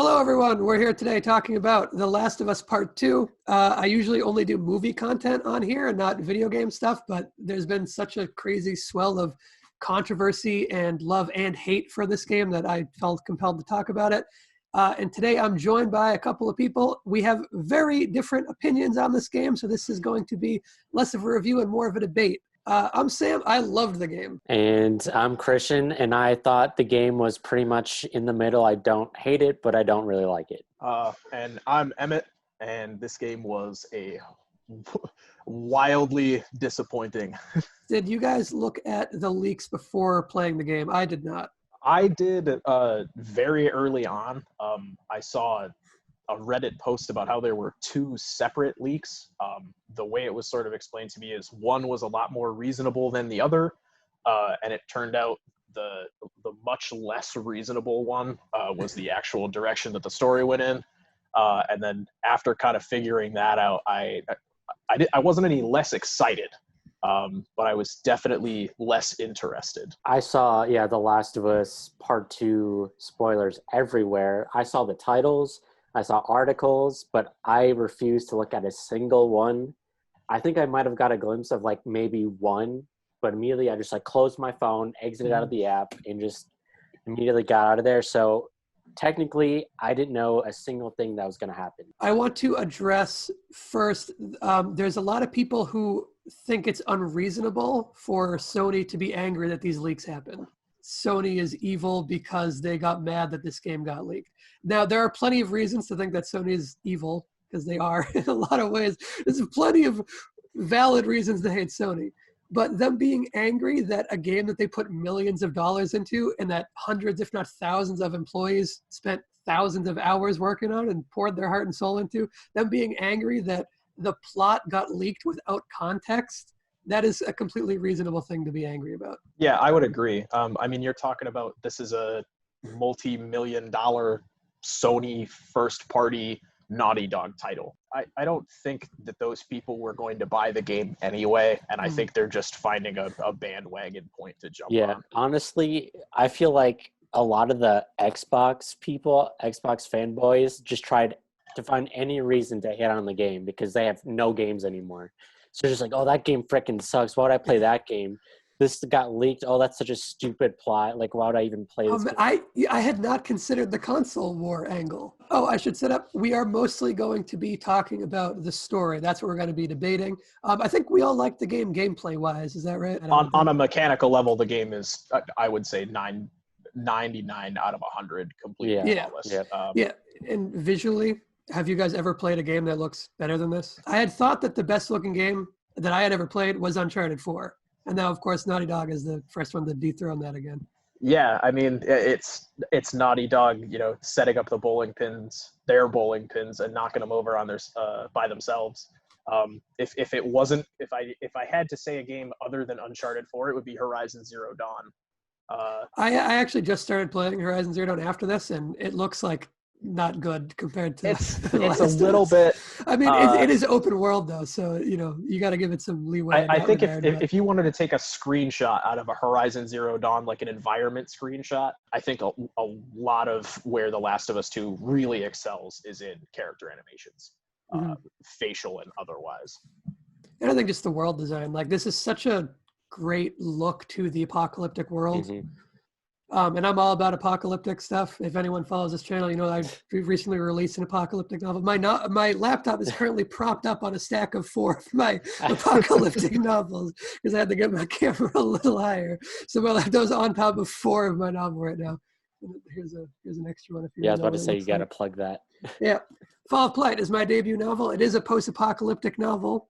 Hello, everyone. We're here today talking about The Last of Us Part 2. I usually only do movie content on here and not video game stuff, but there's been such a crazy swell of controversy and love and hate for this game that I felt compelled to talk about it. And today I'm joined by a couple of people. We have very different opinions on this game, so this is going to be less of a review and more of a debate. I'm Sam. I loved the game. And I'm Christian, and I thought the game was pretty much in the middle. I don't hate it, but I don't really like it. And I'm Emmett, and this game was wildly disappointing. Did you guys look at the leaks before playing the game? I did not. I did very early on. I saw a Reddit post about how there were two separate leaks. The way it was sort of explained to me is one was a lot more reasonable than the other, and it turned out the much less reasonable one was the actual direction that the story went in. And then after kind of figuring that out, I wasn't any less excited, but I was definitely less interested. I saw, The Last of Us Part 2 spoilers everywhere. I saw the titles, I saw articles, but I refused to look at a single one. I think I might have got a glimpse of like maybe one, but immediately I just like closed my phone, exited out of the app, and just immediately got out of there. So technically, I didn't know a single thing that was going to happen. I want to address first, there's a lot of people who think it's unreasonable for Sony to be angry that these leaks happen. Sony is evil because they got mad that this game got leaked. Now, there are plenty of reasons to think that Sony is evil, because they are in a lot of ways. There's plenty of valid reasons to hate Sony. But them being angry that a game that they put millions of dollars into and that hundreds, if not thousands of employees spent thousands of hours working on and poured their heart and soul into, them being angry that the plot got leaked without context, that is a completely reasonable thing to be angry about. Yeah, I would agree. I mean, you're talking about this is a multi-million-dollar Sony first-party Naughty Dog title. I don't think that those people were going to buy the game anyway, and I think they're just finding a bandwagon point to jump on. Honestly, I feel like a lot of the Xbox people, Xbox fanboys, just tried to find any reason to hit on the game because they have no games anymore. So just like, oh, that game freaking sucks. Why would I play that game? This got leaked. Oh, that's such a stupid plot. Like, why would I even play this game? I had not considered the console war angle. Oh, I should set up. We are mostly going to be talking about the story. That's what we're going to be debating. I think we all like the game gameplay-wise. Is that right? On a mechanical level, the game is, I would say, 99 out of 100 completely flawless. Yeah, and visually, have you guys ever played a game that looks better than this? I had thought that the best-looking game that I had ever played was Uncharted 4. And now, of course, Naughty Dog is the first one to dethrone that again. Yeah, I mean, it's Naughty Dog, setting up their bowling pins, and knocking them over on their by themselves. If I had to say a game other than Uncharted 4, it would be Horizon Zero Dawn. I actually just started playing Horizon Zero Dawn after this, and it looks like not good compared to it's a little bit. I mean, it is open world though, so you got to give it some leeway. I think if you wanted to take a screenshot out of a Horizon Zero Dawn, like an environment screenshot, I think a lot of where The Last of Us 2 really excels is in character animations, facial and otherwise. And I think just the world design, like this is such a great look to the apocalyptic world. And I'm all about apocalyptic stuff. If anyone follows this channel, I've recently released an apocalyptic novel. My laptop is currently propped up on a stack of 4 of my apocalyptic novels because I had to get my camera a little higher. So my laptop's on top of 4 of my novel right now. Here's an extra one. If you I was about to say you got to plug that. Yeah, Fall of Plight is my debut novel. It is a post-apocalyptic novel.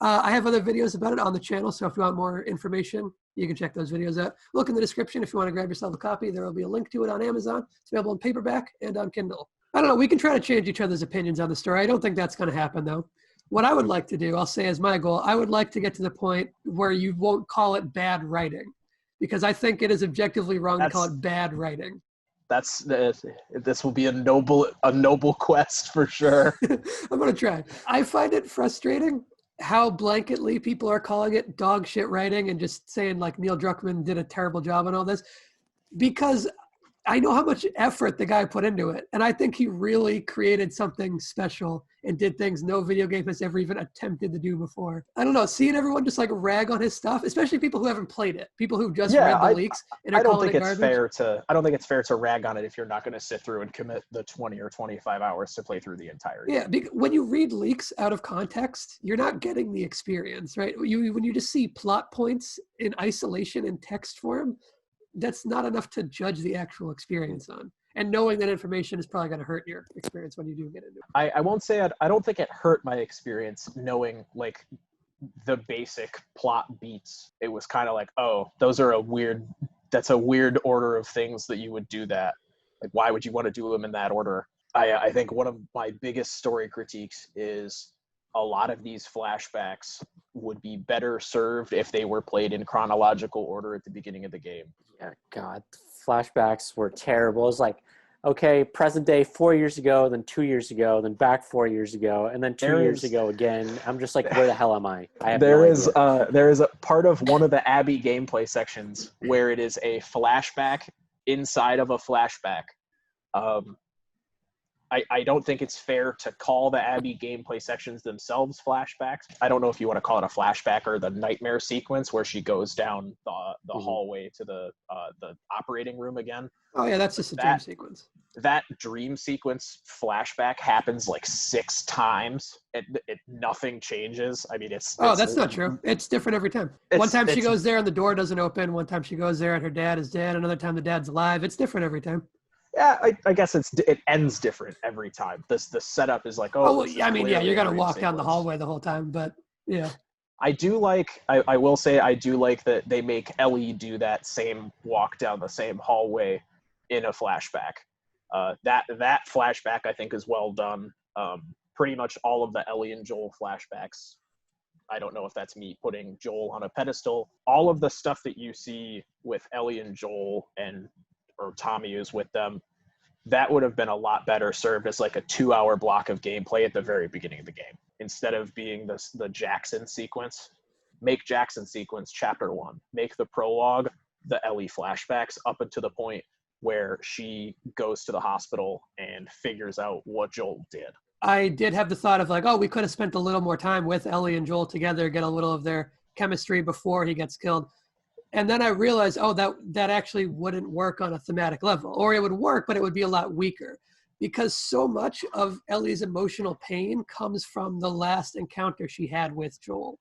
I have other videos about it on the channel, so if you want more information, you can check those videos out. Look in the description if you want to grab yourself a copy. There will be a link to it on Amazon. It's available in paperback and on Kindle. I don't know. We can try to change each other's opinions on the story. I don't think that's going to happen, though. What I would like to do, I'll say as my goal, I would like to get to the point where you won't call it bad writing, because I think it is objectively wrong to call it bad writing. This will be a noble quest for sure. I'm going to try. I find it frustrating how blanketly people are calling it dog shit writing and just saying like Neil Druckmann did a terrible job on all this, because I know how much effort the guy put into it. And I think he really created something special and did things no video game has ever even attempted to do before. I don't know, seeing everyone just like rag on his stuff, especially people who haven't played it, people who just read the leaks and are I don't calling think it it's garbage. I don't think it's fair to rag on it if you're not going to sit through and commit the 20 or 25 hours to play through the entire game. Yeah, when you read leaks out of context, you're not getting the experience, right? When you just see plot points in isolation in text form, that's not enough to judge the actual experience on. And knowing that information is probably going to hurt your experience when you do get into it. I won't say I don't think it hurt my experience knowing like the basic plot beats. It was kind of like, oh, that's a weird order of things that you would do that. Like, why would you want to do them in that order? I think one of my biggest story critiques is a lot of these flashbacks would be better served if they were played in chronological order at the beginning of the game. Yeah, God, flashbacks were terrible. It was like, okay, present day 4 years ago, then 2 years ago, then back 4 years ago, and then 2 years ago again. I'm just like, where the hell am I? I have there no is a part of one of the Abby gameplay sections where it is a flashback inside of a flashback. I don't think it's fair to call the Abby gameplay sections themselves flashbacks. I don't know if you want to call it a flashback or the nightmare sequence where she goes down the hallway to the operating room again. Oh yeah, that's just a dream sequence. That dream sequence flashback happens like 6 times. Nothing changes. I mean, that's not true. It's different every time. One time she goes there and the door doesn't open. One time she goes there and her dad is dead. Another time the dad's alive. It's different every time. Yeah, I guess it ends different every time. The setup is like, you're gonna walk down the hallway the whole time, but yeah. I will say I do like that they make Ellie do that same walk down the same hallway in a flashback. That flashback I think is well done. Pretty much all of the Ellie and Joel flashbacks. I don't know if that's me putting Joel on a pedestal. All of the stuff that you see with Ellie and Joel or Tommy is with them, that would have been a lot better served as like a 2-hour block of gameplay at the very beginning of the game. Instead of being the Jackson sequence, make Jackson sequence chapter 1. Make the prologue the Ellie flashbacks up until the point where she goes to the hospital and figures out what Joel did. I did have the thought of like, oh, we could have spent a little more time with Ellie and Joel together, get a little of their chemistry before he gets killed. And then I realized, that actually wouldn't work on a thematic level. Or it would work, but it would be a lot weaker. Because so much of Ellie's emotional pain comes from the last encounter she had with Joel.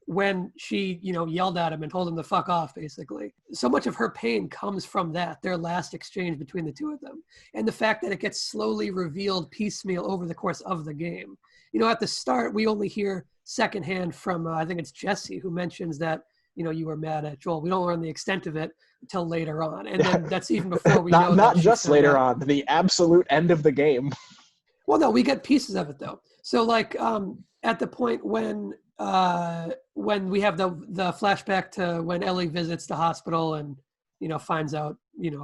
When she, yelled at him and told him to fuck off, basically. So much of her pain comes from that, their last exchange between the two of them. And the fact that it gets slowly revealed piecemeal over the course of the game. At the start, we only hear secondhand from, I think it's Jesse, who mentions that, you were mad at Joel. We don't learn the extent of it until later on. And then that's even before we know. Not just later on, the absolute end of the game. Well, no, we get pieces of it, though. So, like, at the point when we have the flashback to when Ellie visits the hospital and, finds out,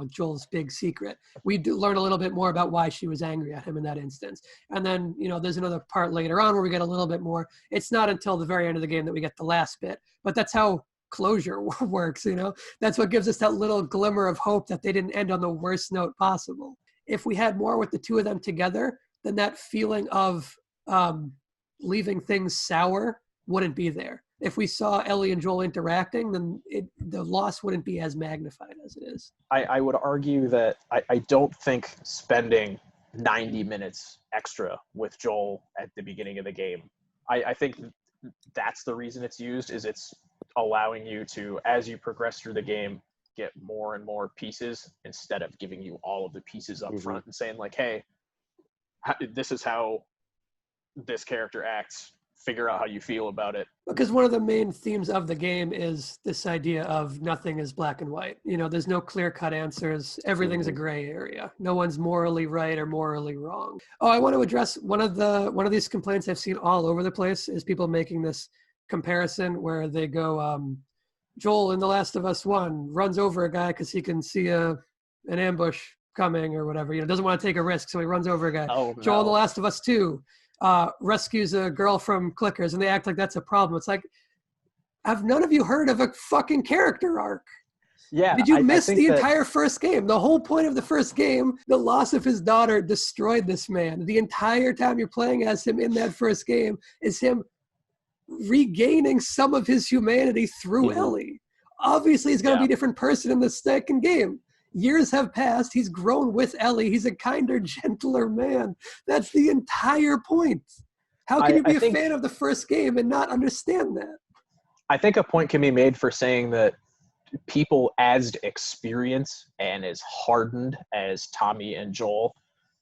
Joel's big secret, we do learn a little bit more about why she was angry at him in that instance. And then, there's another part later on where we get a little bit more. It's not until the very end of the game that we get the last bit, but that's how closure works. That's what gives us that little glimmer of hope that they didn't end on the worst note possible. If we had more with the two of them together, then that feeling of leaving things sour wouldn't be there. If we saw Ellie and Joel interacting, then the loss wouldn't be as magnified as it is. I would argue that I don't think spending 90 minutes extra with Joel at the beginning of the game, I think that's the reason it's used, is it's allowing you to, as you progress through the game, get more and more pieces instead of giving you all of the pieces up front and saying like, hey, this is how this character acts. Figure out how you feel about it. Because one of the main themes of the game is this idea of nothing is black and white. There's no clear-cut answers. Everything's a gray area. No one's morally right or morally wrong. Oh, I want to address one of these complaints I've seen all over the place is people making this comparison where they go, Joel in The Last of Us 1 runs over a guy because he can see an ambush coming or whatever. Doesn't want to take a risk, so he runs over a guy. Oh, no. Joel in The Last of Us 2 rescues a girl from clickers, and they act like that's a problem. It's like, have none of you heard of a fucking character arc? Yeah, Did you I miss think the that entire first game? The whole point of the first game, the loss of his daughter destroyed this man. The entire time you're playing as him in that first game is him regaining some of his humanity through Ellie. Obviously, he's going to be a different person in the second game. Years have passed. He's grown with Ellie. He's a kinder, gentler man. That's the entire point. How can you be a fan of the first game and not understand that? I think a point can be made for saying that people as experienced and as hardened as Tommy and Joel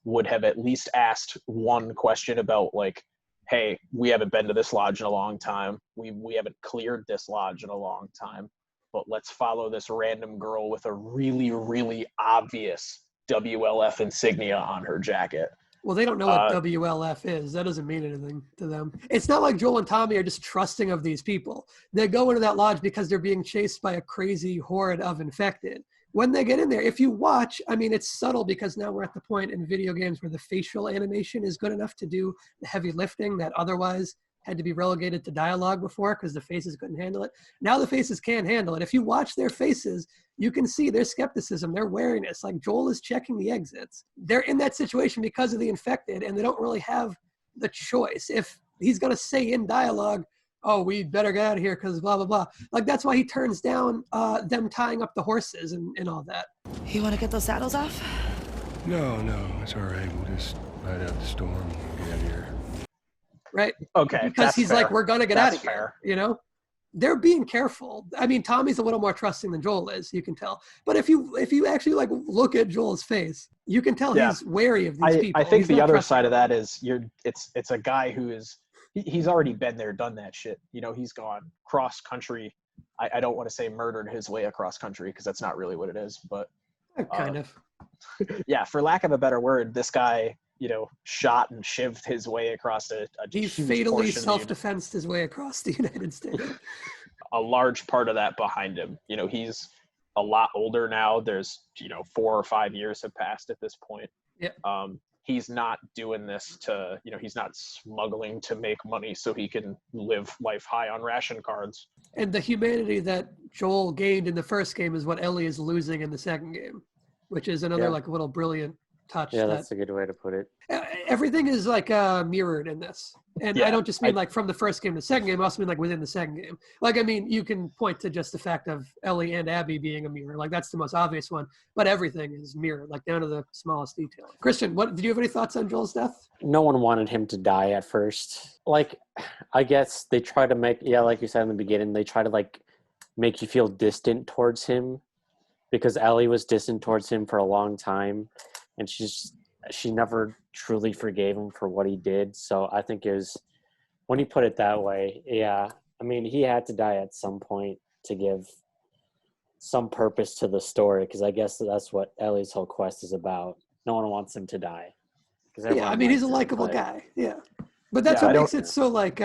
would have at least asked one question about, like, hey, we haven't been to this lodge in a long time. We haven't cleared this lodge in a long time. But let's follow this random girl with a really, really obvious WLF insignia on her jacket. Well, they don't know what WLF is. That doesn't mean anything to them. It's not like Joel and Tommy are just trusting of these people. They go into that lodge because they're being chased by a crazy horde of infected. When they get in there, if you watch, I mean, it's subtle because now we're at the point in video games where the facial animation is good enough to do the heavy lifting that otherwise had to be relegated to dialogue before because the faces couldn't handle it. Now the faces can handle it. If you watch their faces, you can see their skepticism, their wariness. Like Joel is checking the exits. They're in that situation because of the infected, and they don't really have the choice. If he's going to say in dialogue, oh, we better get out of here because blah, blah, blah. Like, that's why he turns down them tying up the horses and all that. You want to get those saddles off? No, it's all right. We'll just ride out the storm and get out of here. Right? Okay. Because he's fair. Like, we're going to get out of here, you know? They're being careful. I mean, Tommy's a little more trusting than Joel is, you can tell. But if you actually like look at Joel's face, you can tell he's wary of these people. I think the other side of that is it's a guy who is he's already been there, done that shit. You know, he's gone cross country. I don't want to say murdered his way across country because that's not really what it is, but kind of. Yeah, for lack of a better word, this guy, you know, shot and shivved his way across a he fatally self-defensed his way across the United States. A large part of that behind him. You know, he's a lot older now. There's, 4 or 5 years have passed at this point. Yeah. He's not doing this to, he's not smuggling to make money so he can live life high on ration cards. And the humanity that Joel gained in the first game is what Ellie is losing in the second game, which is another like little brilliant touch. Yeah, that's a good way to put it. Everything is like mirrored in this. And I don't just mean like from the first game to the second game, I also mean like within the second game. Like, I mean, you can point to just the fact of Ellie and Abby being a mirror. Like, that's the most obvious one. But everything is mirrored, like down to the smallest detail. Christian, did you have any thoughts on Joel's death? No one wanted him to die at first. Like, I guess they try to make, like you said in the beginning, they try to like make you feel distant towards him because Ellie was distant towards him for a long time. And she never truly forgave him for what he did. So I think it was, when you put it that way, I mean, he had to die at some point to give some purpose to the story, because I guess that's what Ellie's whole quest is about. No one wants him to die. Yeah, I mean, he's a likable guy. Yeah. But that's what makes it so, like,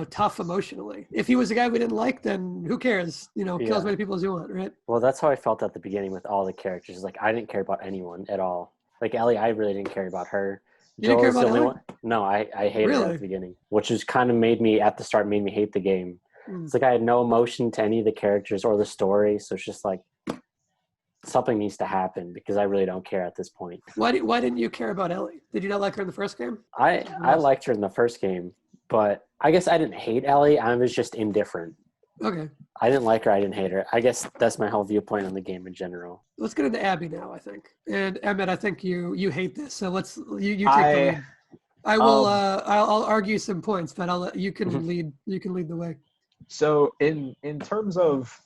tough emotionally. If he was a guy we didn't like, then who cares? Kill as many people as you want, right? Well, that's how I felt at the beginning with all the characters. Like, I didn't care about anyone at all. Like, Ellie, I really didn't care about her. You didn't care about Ellie? One. No, I hated her at the beginning, which was kind of made me hate the game. It's like I had no emotion to any of the characters or the story, so it's just like something needs to happen because I really don't care at this point. Why didn't you care about Ellie? Did you not like her in the first game? I liked her in the first game, but I guess I didn't hate Ellie. I was just indifferent. Okay. I didn't like her. I didn't hate her. I guess that's my whole viewpoint on the game in general. Let's get into Abby now, I think. And Emmett, I think you hate this, so you take the lead. I will. I'll argue some points, but I'll let you can lead. You can lead the way. So in terms of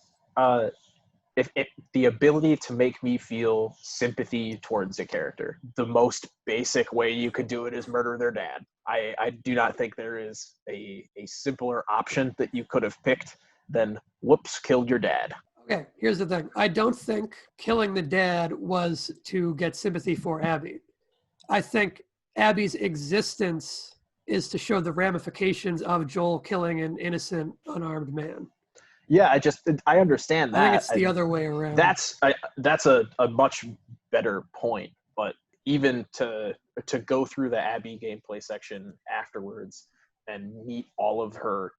if the ability to make me feel sympathy towards a character, the most basic way you could do it is murder their dad. I do not think there is a simpler option that you could have picked than whoops, killed your dad. Okay, here's the thing. I don't think killing the dad was to get sympathy for Abby. I think Abby's existence is to show the ramifications of Joel killing an innocent, unarmed man. Yeah, I understand that. I think it's the other way around. That's a much better point. But even to go through the Abby gameplay section afterwards and meet all of her,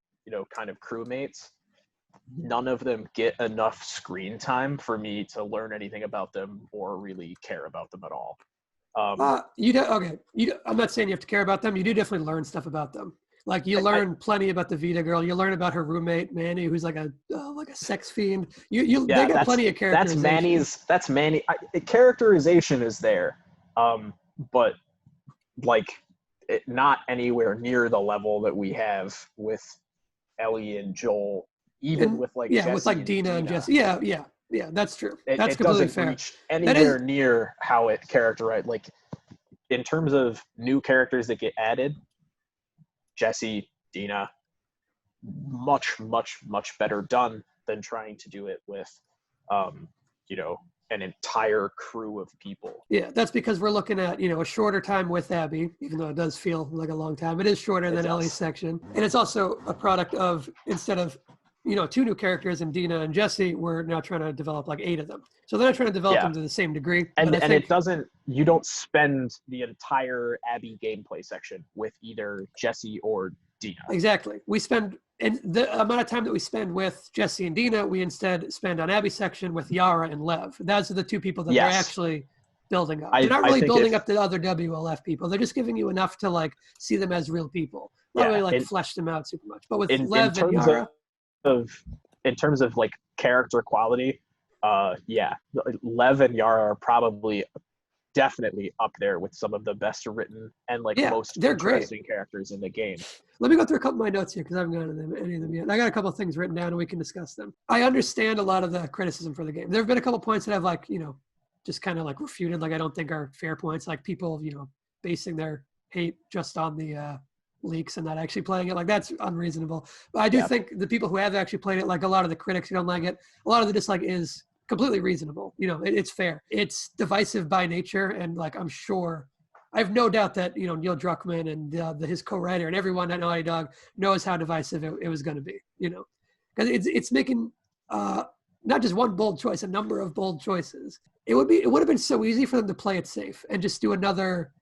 kind of crewmates, none of them get enough screen time for me to learn anything about them or really care about them at all. I'm not saying you have to care about them. You do definitely learn stuff about them. Like you learn plenty about the Vita girl. You learn about her roommate Manny, who's like a sex fiend. They got plenty of characterization. That's Manny. Characterization is there, but like not anywhere near the level that we have with Ellie and Joel. Even with like Jesse with like Dina and Jesse. Yeah, that's true. That's completely doesn't fair. Reach anywhere near how it characterized. Like in terms of new characters that get added, Jesse, Dina, much better done than trying to do it with, an entire crew of people. Yeah, that's because we're looking at, a shorter time with Abby, even though it does feel like a long time. It is shorter than Ellie's section. And it's also a product of, instead of, 2 new characters in Dina and Jesse, we're now trying to develop like 8 of them. So they're not trying to develop them to the same degree. You don't spend the entire Abby gameplay section with either Jesse or Dina. Exactly. And the amount of time that we spend with Jesse and Dina, we instead spend on Abby's section with Yara and Lev. Those are the 2 people that they're actually building up. They're not really building up the other WLF people. They're just giving you enough to like see them as real people. Not really flesh them out super much. But with Lev and Yara, in terms of like character quality, Lev and Yara are definitely up there with some of the best written and most interesting characters in the game. Let me go through a couple of my notes here because I haven't gotten to any of them yet. I got a couple of things written down and we can discuss them. I understand a lot of the criticism for the game. There have been a couple of points that I've just kind of refuted, I don't think are fair points, like people, basing their hate just on the leaks and not actually playing it. That's unreasonable. But I do think the people who have actually played it, a lot of the critics who don't like it, a lot of the dislike is completely reasonable. It's fair. It's divisive by nature, and I'm sure, I have no doubt that Neil Druckmann and his co-writer and everyone at Naughty Dog knows how divisive it was going to be. Because it's making not just one bold choice, a number of bold choices. It would have been so easy for them to play it safe and just do another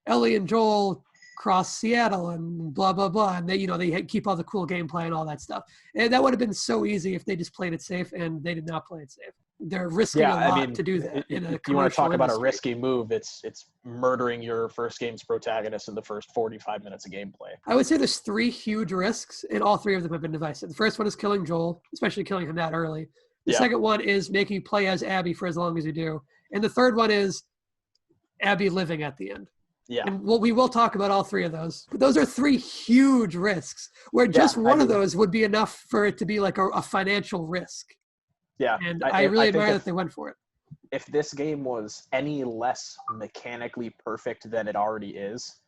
Ellie and Joel cross Seattle and blah blah blah, and they keep all the cool gameplay and all that stuff. And that would have been so easy if they just played it safe, and they did not play it safe. They're risking a lot to do that. If you want to talk about a risky move, it's murdering your first game's protagonist in the first 45 minutes of gameplay. I would say there's 3 huge risks, and all 3 of them have been divisive. The first one is killing Joel, especially killing him that early. The second one is making you play as Abby for as long as you do, and the third one is Abby living at the end. Yeah. And we will talk about all 3 of those. But those are 3 huge risks, where just one of those would be enough for it to be a financial risk. Yeah. And I really admire that they went for it. If this game was any less mechanically perfect than it already is,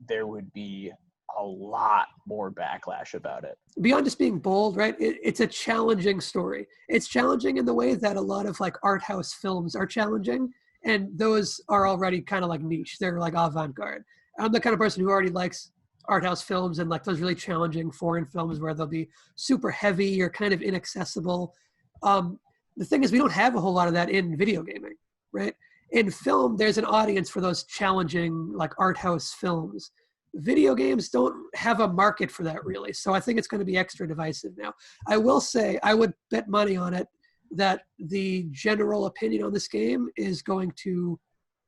there would be a lot more backlash about it. Beyond just being bold, right? It's a challenging story. It's challenging in the way that a lot of art house films are challenging. And those are already kind of niche. They're avant-garde. I'm the kind of person who already likes art house films and those really challenging foreign films where they'll be super heavy or kind of inaccessible. The thing is, we don't have a whole lot of that in video gaming, right? In film, there's an audience for those challenging art house films. Video games don't have a market for that really. So I think it's going to be extra divisive now. I will say, I would bet money on it that the general opinion on this game is going to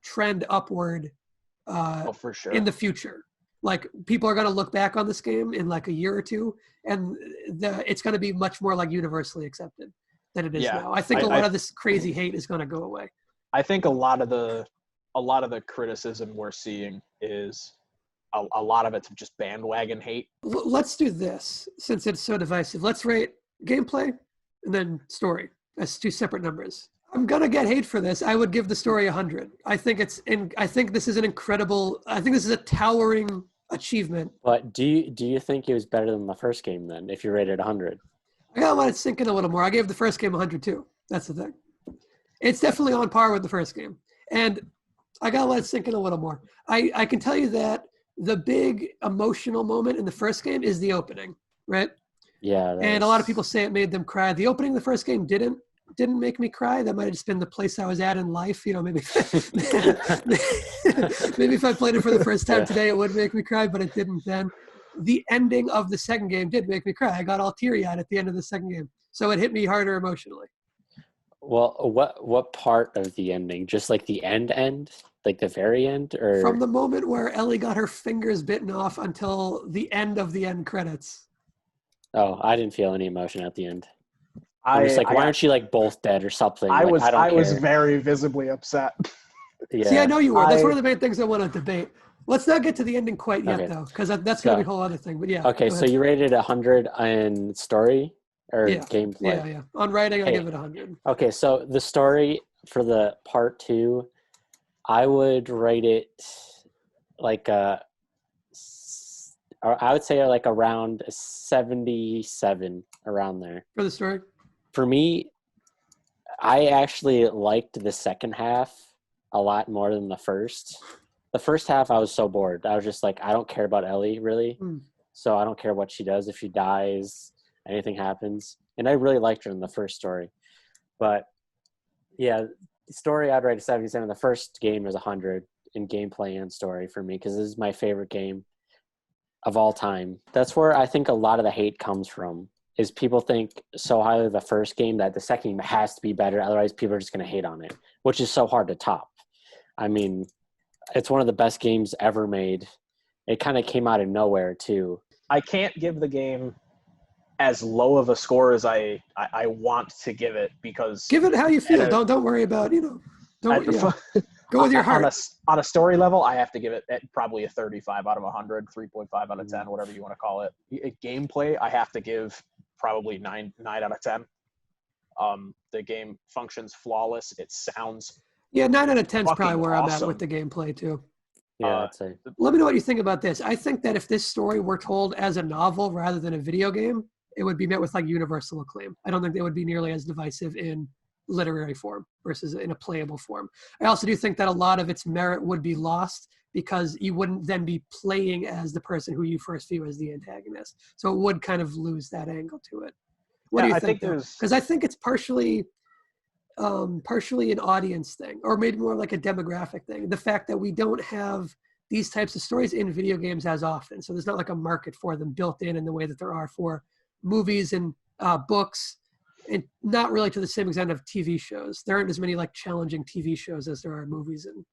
trend upward for sure. In the future. People are going to look back on this game in a year or 2, and it's going to be much more universally accepted than it is now. I think a lot of this crazy hate is going to go away. I think a lot of the criticism we're seeing is a lot of it's just bandwagon hate. Let's do this, since it's so divisive. Let's rate gameplay and then story. That's 2 separate numbers. I'm gonna get hate for this. I would give the story 100. I think this is a towering achievement. But do you think it was better than the first game then, if you rated 100? I gotta let it sink in a little more. I gave the first game 100 too. That's the thing. It's definitely on par with the first game. And I gotta let it sink in a little more. I can tell you that the big emotional moment in the first game is the opening, right? Yeah. And a lot of people say it made them cry. The opening of the first game didn't make me cry. That might have just been the place I was at in life. Maybe maybe if I played it for the first time today, it would make me cry, but it didn't then. the ending of the second game did make me cry. I got all teary-eyed at the end of the second game. So it hit me harder emotionally. Well, what part of the ending? Just like the end? Like the very end? Or From the moment where Ellie got her fingers bitten off until the end of the end credits. Oh, I didn't feel any emotion at the end. I'm just like, why aren't you like both dead or something? I like, I was care. very visibly upset. Yeah. See, I know you were. That's one of the main things I want to debate. Let's not get to the ending quite yet, Okay. though, because that's going to be a whole other thing. But yeah. Okay, so you rated 100 in story or gameplay? Yeah. On writing, I give it 100. Okay, so the story for the part 2, I would rate it like I would say like around 77, around there. For the story? For me, I actually liked the second half a lot more than the first. The first half, I was so bored. I was just like, I don't care about Ellie, really. So I don't care what she does. If she dies, anything happens. And I really liked her in the first story. But, yeah, the story, I'd rate a 77. The first game is 100 in gameplay and story for me because this is my favorite game of all time. That's where I think a lot of the hate comes from, is people think so highly of the first game that the second game has to be better. Otherwise, people are just going to hate on it, which is so hard to top. I mean, it's one of the best games ever made. It kind of came out of nowhere, too. I can't give the game as low of a score as I want to give it because... Give it how you feel. Don't worry about, go with your heart. On a story level, I have to give it probably a 35 out of 100, 3.5 out of 10, whatever you want to call it. Gameplay, I have to give probably 9 out of 10. The game functions flawless. It sounds... Yeah, 9 out of 10 is probably where awesome. I'm at with the gameplay, too. Yeah, I'd say. Let me know what you think about this. I think that if this story were told as a novel rather than a video game, it would be met with like universal acclaim. I don't think they would be nearly as divisive in literary form versus in a playable form. I also do think that a lot of its merit would be lost because you wouldn't then be playing as the person who you first view as the antagonist. So it would kind of lose that angle to it. What do you think? Because I think it's partially an audience thing, or maybe more like a demographic thing. The fact that we don't have these types of stories in video games as often. So there's not like a market for them built in the way that there are for movies and books, and not really to the same extent of TV shows. There aren't as many like challenging TV shows as there are movies and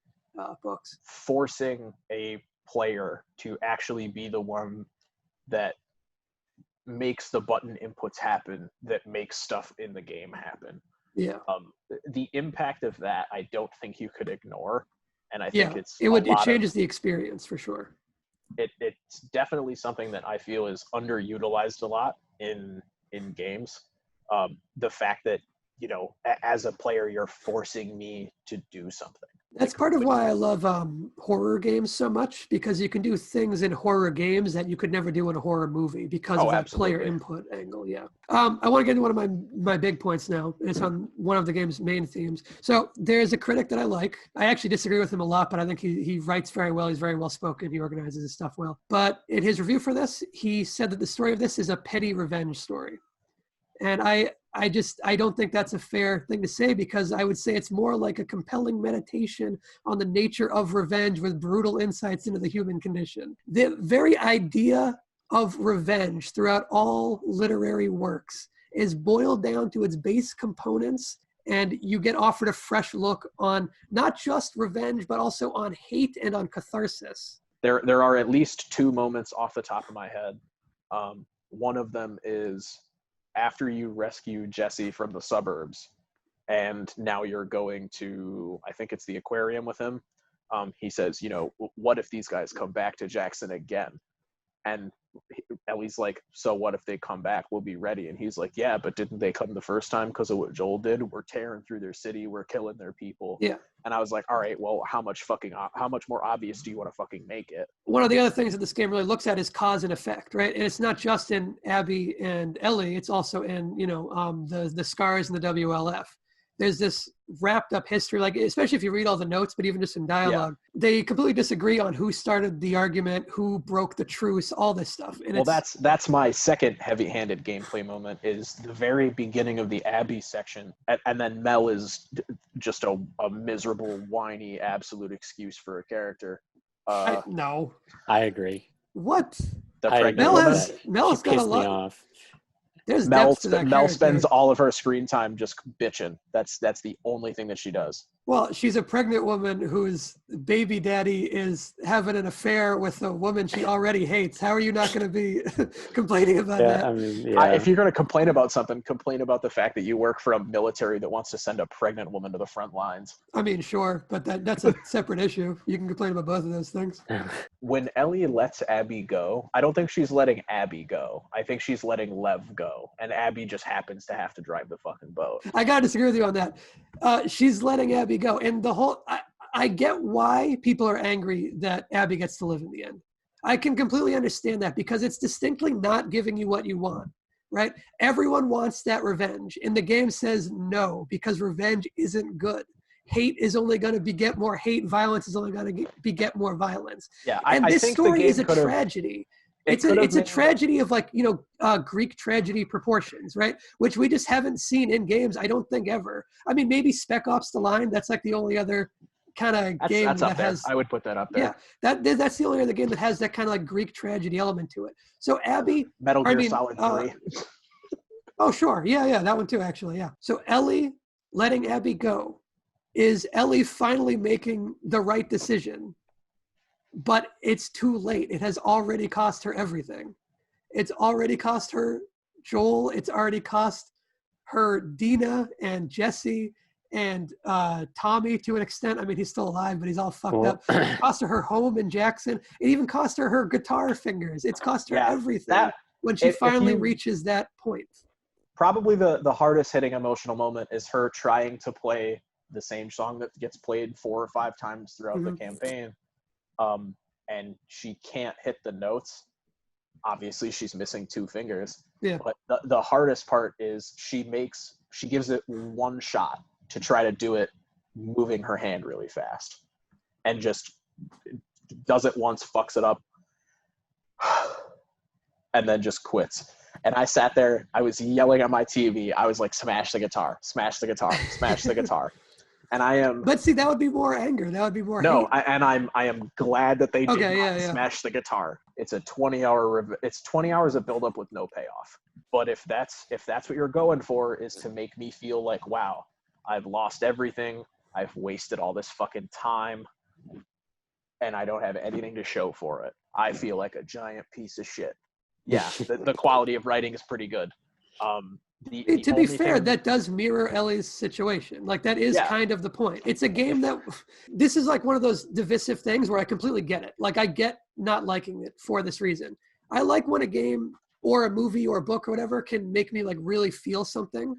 books. Forcing a player to actually be the one that makes the button inputs happen, that makes stuff in the game happen. Yeah. The impact of that, I don't think you could ignore, and I think it changes the experience for sure. It's definitely something that I feel is underutilized a lot in games. The fact that, as a player, you're forcing me to do something. That's part of why I love horror games so much, because you can do things in horror games that you could never do in a horror movie because of that player input angle. Yeah. I want to get into one of my big points now. It's on one of the game's main themes. So there's a critic that I like. I actually disagree with him a lot, but I think he writes very well. He's very well spoken. He organizes his stuff well. But in his review for this, he said that the story of this is a petty revenge story. And I don't think that's a fair thing to say, because I would say it's more like a compelling meditation on the nature of revenge with brutal insights into the human condition. The very idea of revenge throughout all literary works is boiled down to its base components, and you get offered a fresh look on not just revenge, but also on hate and on catharsis. There are at least 2 moments off the top of my head. One of them is after you rescue Jesse from the suburbs, and now you're going to, I think it's the aquarium with him. He says, what if these guys come back to Jackson again? And Ellie's like, so what if they come back? We'll be ready. And he's like, yeah, but didn't they come the first time because of what Joel did? We're tearing through their city. We're killing their people. Yeah. And I was like, all right, well, how much more obvious do you want to fucking make it? One of the other things that this game really looks at is cause and effect, right? And it's not just in Abby and Ellie. It's also in, the Scars and the WLF. There's this wrapped up history, like especially if you read all the notes, but even just in dialogue, they completely disagree on who started the argument, who broke the truce, all this stuff. And that's my second heavy-handed gameplay moment, is the very beginning of the Abby section, and then Mel is just a miserable, whiny, absolute excuse for a character. No, I agree. What? the I pregnant agree with woman. that. Mel has She got a pissed me lot. off. There's Mel, depth to that Mel character. spends all of her screen time just bitching. That's the only thing that she does. Well, she's a pregnant woman whose baby daddy is having an affair with a woman she already hates. How are you not going to be complaining about Yeah, that? I mean, yeah. If you're going to complain about something, complain about the fact that you work for a military that wants to send a pregnant woman to the front lines. I mean, sure, but that's a separate issue. You can complain about both of those things. When Ellie lets Abby go, I don't think she's letting Abby go. I think she's letting Lev go, and Abby just happens to have to drive the fucking boat. I got to disagree with you on that. She's letting Abby go. And the whole, I get why people are angry that Abby gets to live in the end. I can completely understand that because it's distinctly not giving you what you want, right? Everyone wants that revenge. And the game says no, because revenge isn't good. Hate is only going to beget more hate. Violence is only going to beget more violence. Yeah, And I this think the story game is a could've- tragedy. it It's could've a made- tragedy of Greek tragedy proportions, right? Which we just haven't seen in games, I don't think ever. I mean, maybe Spec Ops: The Line. That's like the only other kind of game That's up that there. has. I would put that up there. Yeah, that's the only other game that has that kind of like Greek tragedy element to it. So Abby, Metal I Gear mean, Solid 3. oh sure, yeah, that one too, actually, yeah. So Ellie letting Abby go is Ellie finally making the right decision, but it's too late. It has already cost her everything. It's already cost her Joel. It's already cost her Dina and Jesse and Tommy to an extent. I mean, he's still alive, but he's all fucked up. It cost her home in Jackson. It even cost her her guitar fingers. It's cost her everything when she finally reaches that point. Probably the hardest hitting emotional moment is her trying to play the same song that gets played 4 or 5 times throughout the campaign. And she can't hit the notes. Obviously she's missing 2 fingers. Yeah. But the hardest part is she gives it one shot to try to do it moving her hand really fast. And just does it once, fucks it up, and then just quits. And I sat there, I was yelling at my TV. I was like, smash the guitar, smash the guitar, smash the guitar. And I am. But see, that would be more anger. That would be more. No, hate. I am glad that they did not yeah. smash the guitar. It's a 20-hour. It's 20 hours of buildup with no payoff. But if that's what you're going for, is to make me feel like, wow, I've lost everything. I've wasted all this fucking time, and I don't have anything to show for it. I feel like a giant piece of shit. Yeah, the quality of writing is pretty good. To be fair, that does mirror Ellie's situation. Like, that is kind of the point. It's a game that, this is like one of those divisive things where I completely get it. Like, I get not liking it for this reason. I like when a game or a movie or a book or whatever can make me like really feel something,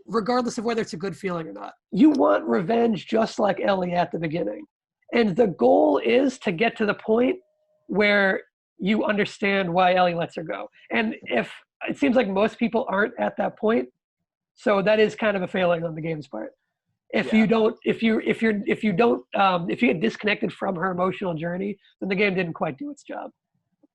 regardless of whether it's a good feeling or not. You want revenge just like Ellie at the beginning. And the goal is to get to the point where you understand why Ellie lets her go. And if it seems like most people aren't at that point, so that is kind of a failing on the game's part. If you get disconnected from her emotional journey, then the game didn't quite do its job.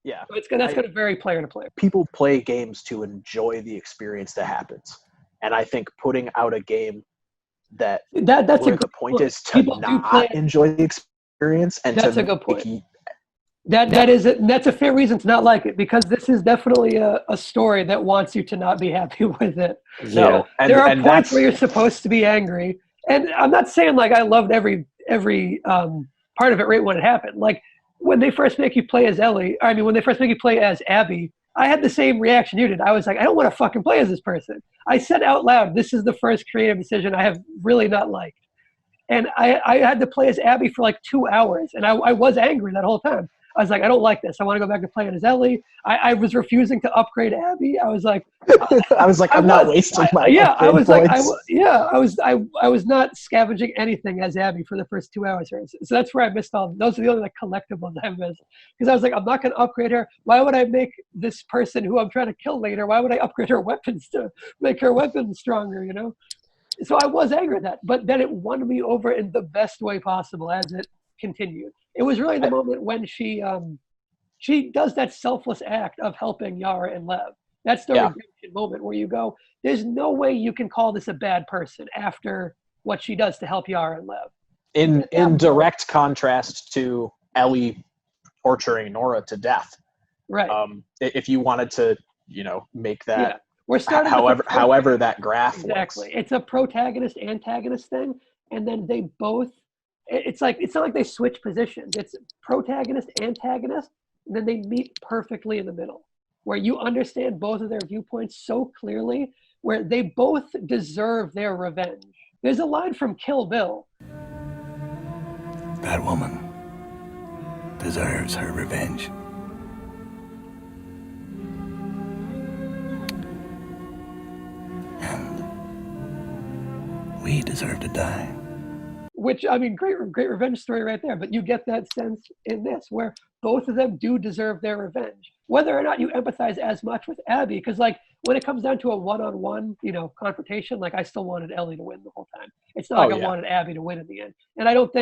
Yeah, so that's going to vary player to player. People play games to enjoy the experience that happens, and I think putting out a game that's where the point is to not enjoy the experience, and that's a good point. That's a fair reason to not like it, because this is definitely a story that wants you to not be happy with it. No, there are points where you're supposed to be angry, and I'm not saying like I loved every part of it right when it happened. Like when they first make you play as Ellie, when they first make you play as Abby, I had the same reaction you did. I was like, I don't want to fucking play as this person. I said out loud, this is the first creative decision I have really not liked. And I had to play as Abby for like 2 hours, and I was angry that whole time. I was like, I don't like this. I want to go back to playing as Ellie. I was refusing to upgrade Abby. I was like, I'm not wasting my I was like, points. I was not scavenging anything as Abby for the first 2 hours. So that's where I missed all. Those are the only like collectibles I missed, because I was like, I'm not going to upgrade her. Why would I make this person who I'm trying to kill later? Why would I upgrade her weapons to make her weapons stronger? You know. So I was angry at that, but then it won me over in the best way possible as it continued. It was really the moment when she does that selfless act of helping Yara and Lev. That's the redemption moment where you go, there's no way you can call this a bad person after what she does to help Yara and Lev. In direct contrast to Ellie torturing Nora to death. Right. If you wanted to, make that Yeah. We're starting with however that graph exactly. looks. It's a protagonist antagonist thing, and then they both. It's not like they switch positions. It's protagonist antagonist, and then they meet perfectly in the middle, where you understand both of their viewpoints so clearly, where they both deserve their revenge. There's a line from Kill Bill. That woman deserves her revenge. And we deserve to die. Which, I mean, great revenge story right there. But you get that sense in this, where both of them do deserve their revenge. Whether or not you empathize as much with Abby, because like when it comes down to a one-on-one, confrontation, like I still wanted Ellie to win the whole time. It's not like I wanted Abby to win in the end. And I don't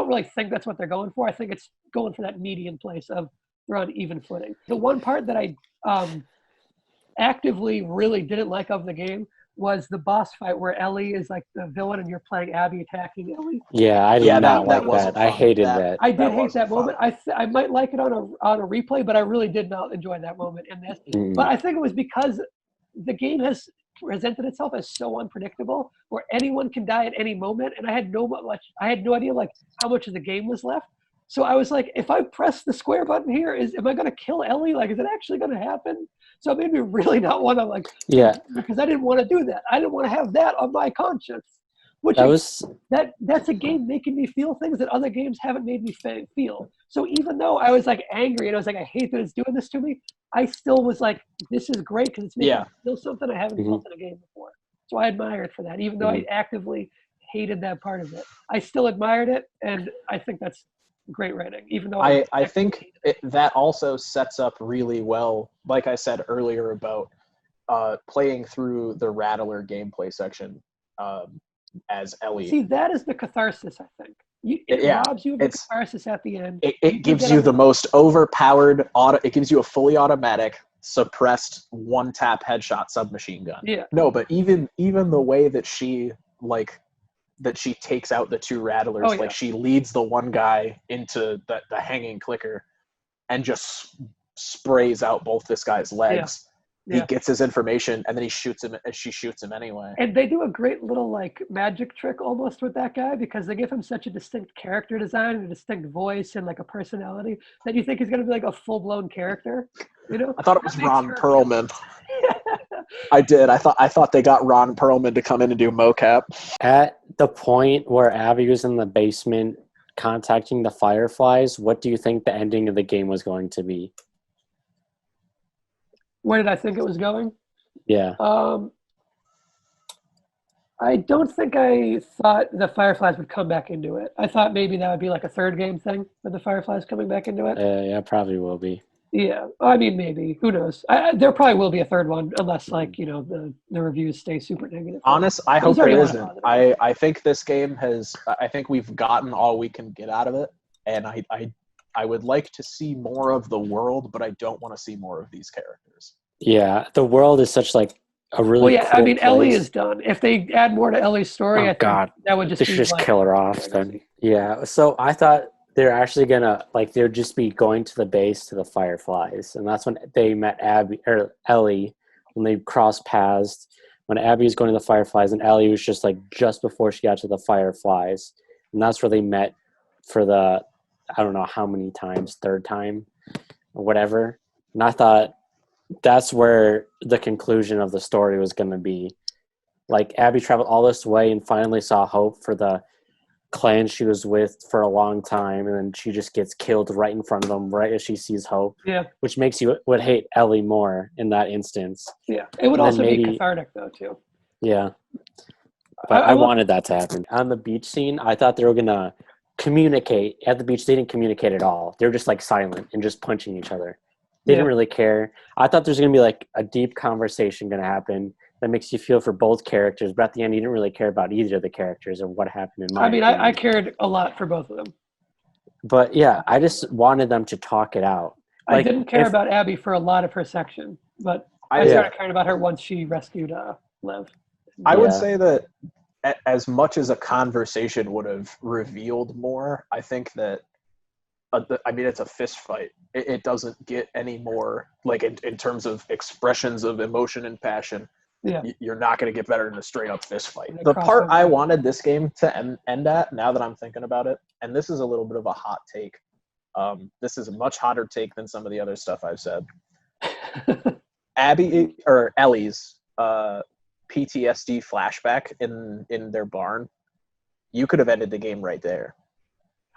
really think that's what they're going for. I think it's going for that median place of they're on even footing. The one part that I actively really didn't like of the game was the boss fight where Ellie is like the villain and you're playing Abby attacking Ellie. Yeah, I did not like that. I hated that. I did hate that moment. I might like it on a replay, but I really did not enjoy that moment in this. But I think it was because the game has presented itself as so unpredictable, where anyone can die at any moment, and I had no idea like how much of the game was left. So I was like, if I press the square button here, am I going to kill Ellie? Like, is it actually going to happen? So it made me really not want to because I didn't want to do that. I didn't want to have that on my conscience. That's a game making me feel things that other games haven't made me feel. So even though I was like angry and I was like, I hate that it's doing this to me, I still was like, this is great because it's making me feel something I haven't felt in a game before. So I admire it for that, even though I actively hated that part of it. I still admired it, and I think that's great writing, even though I think that also sets up really well, like I said earlier about playing through the Rattler gameplay section as Ellie. See, that is the catharsis, I think. It robs you of the catharsis at the end. It gives you the most overpowered it gives you a fully automatic suppressed one-tap headshot submachine gun. Yeah. No, but even the way that she takes out the two Rattlers, like she leads the one guy into the hanging clicker and just sprays out both this guy's legs. He gets his information and then she shoots him anyway. And they do a great little like magic trick almost with that guy, because they give him such a distinct character design and a distinct voice and like a personality that you think he's going to be like a full-blown character. I thought it was Ron Perlman. I did. I thought they got Ron Perlman to come in and do mocap. At the point where Abby was in the basement contacting the Fireflies, what do you think the ending of the game was going to be? Where did I think it was going? Yeah. I don't think I thought the Fireflies would come back into it. I thought maybe that would be like a third game thing with the Fireflies coming back into it. Yeah, probably will be. Yeah, I mean, maybe. Who knows? There probably will be a third one, unless, like, the reviews stay super negative. I hope there isn't. I think this game I think we've gotten all we can get out of it, and I would like to see more of the world, but I don't want to see more of these characters. Yeah, the world is such, like, a really cool place. Ellie is done. If they add more to Ellie's story, I think that would just they should just kill her off then. Yeah, so I thought they're actually gonna they'd just be going to the base to the Fireflies, and that's when they met Ellie when they crossed paths. When Abby was going to the Fireflies, and Ellie was just before she got to the Fireflies, and that's where they met for the I don't know how many times, third time or whatever. And I thought that's where the conclusion of the story was going to be. Like Abby traveled all this way and finally saw hope for the clan she was with for a long time, and then she just gets killed right in front of them right as she sees hope. Yeah, which makes you would hate Ellie more in that instance. Yeah, it would also be cathartic though too. Yeah, but I wanted that to happen. On the beach scene, I thought they were gonna communicate. At the beach, they didn't communicate at all. They were just like silent and just punching each other. They didn't really care. I thought there's gonna be like a deep conversation gonna happen that makes you feel for both characters, but at the end you didn't really care about either of the characters or what happened in my opinion. I cared a lot for both of them. But yeah, I just wanted them to talk it out. I didn't care about Abby for a lot of her section, but I started caring about her once she rescued Lev. I would say that as much as a conversation would have revealed more, I think that I mean, it's a fist fight. It doesn't get any more, like, in terms of expressions of emotion and passion. Yeah. You're not going to get better than a straight up fist fight. And The part I crossover. wanted this game to end at, now that I'm thinking about it, and this is a little bit of a hot take. This is a much hotter take than some of the other stuff I've said. Ellie's PTSD flashback in their barn. You could have ended the game right there.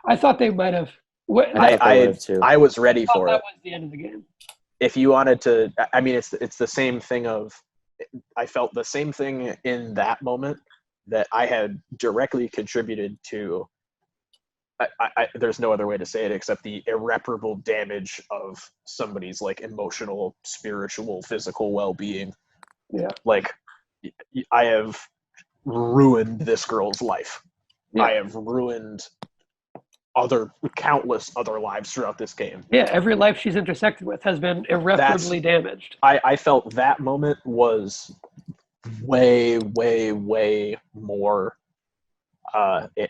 I thought they might have. I was ready for that it. was the end of the game. If you wanted to, I mean, it's the same thing of, I felt the same thing in that moment that I had directly contributed to. There's no other way to say it except the irreparable damage of somebody's like emotional, spiritual, physical well-being. Yeah. Like, I have ruined this girl's life. Yeah. I have ruined countless other lives throughout this game. Yeah, every life she's intersected with has been irreparably damaged. I felt that moment was way, way, way more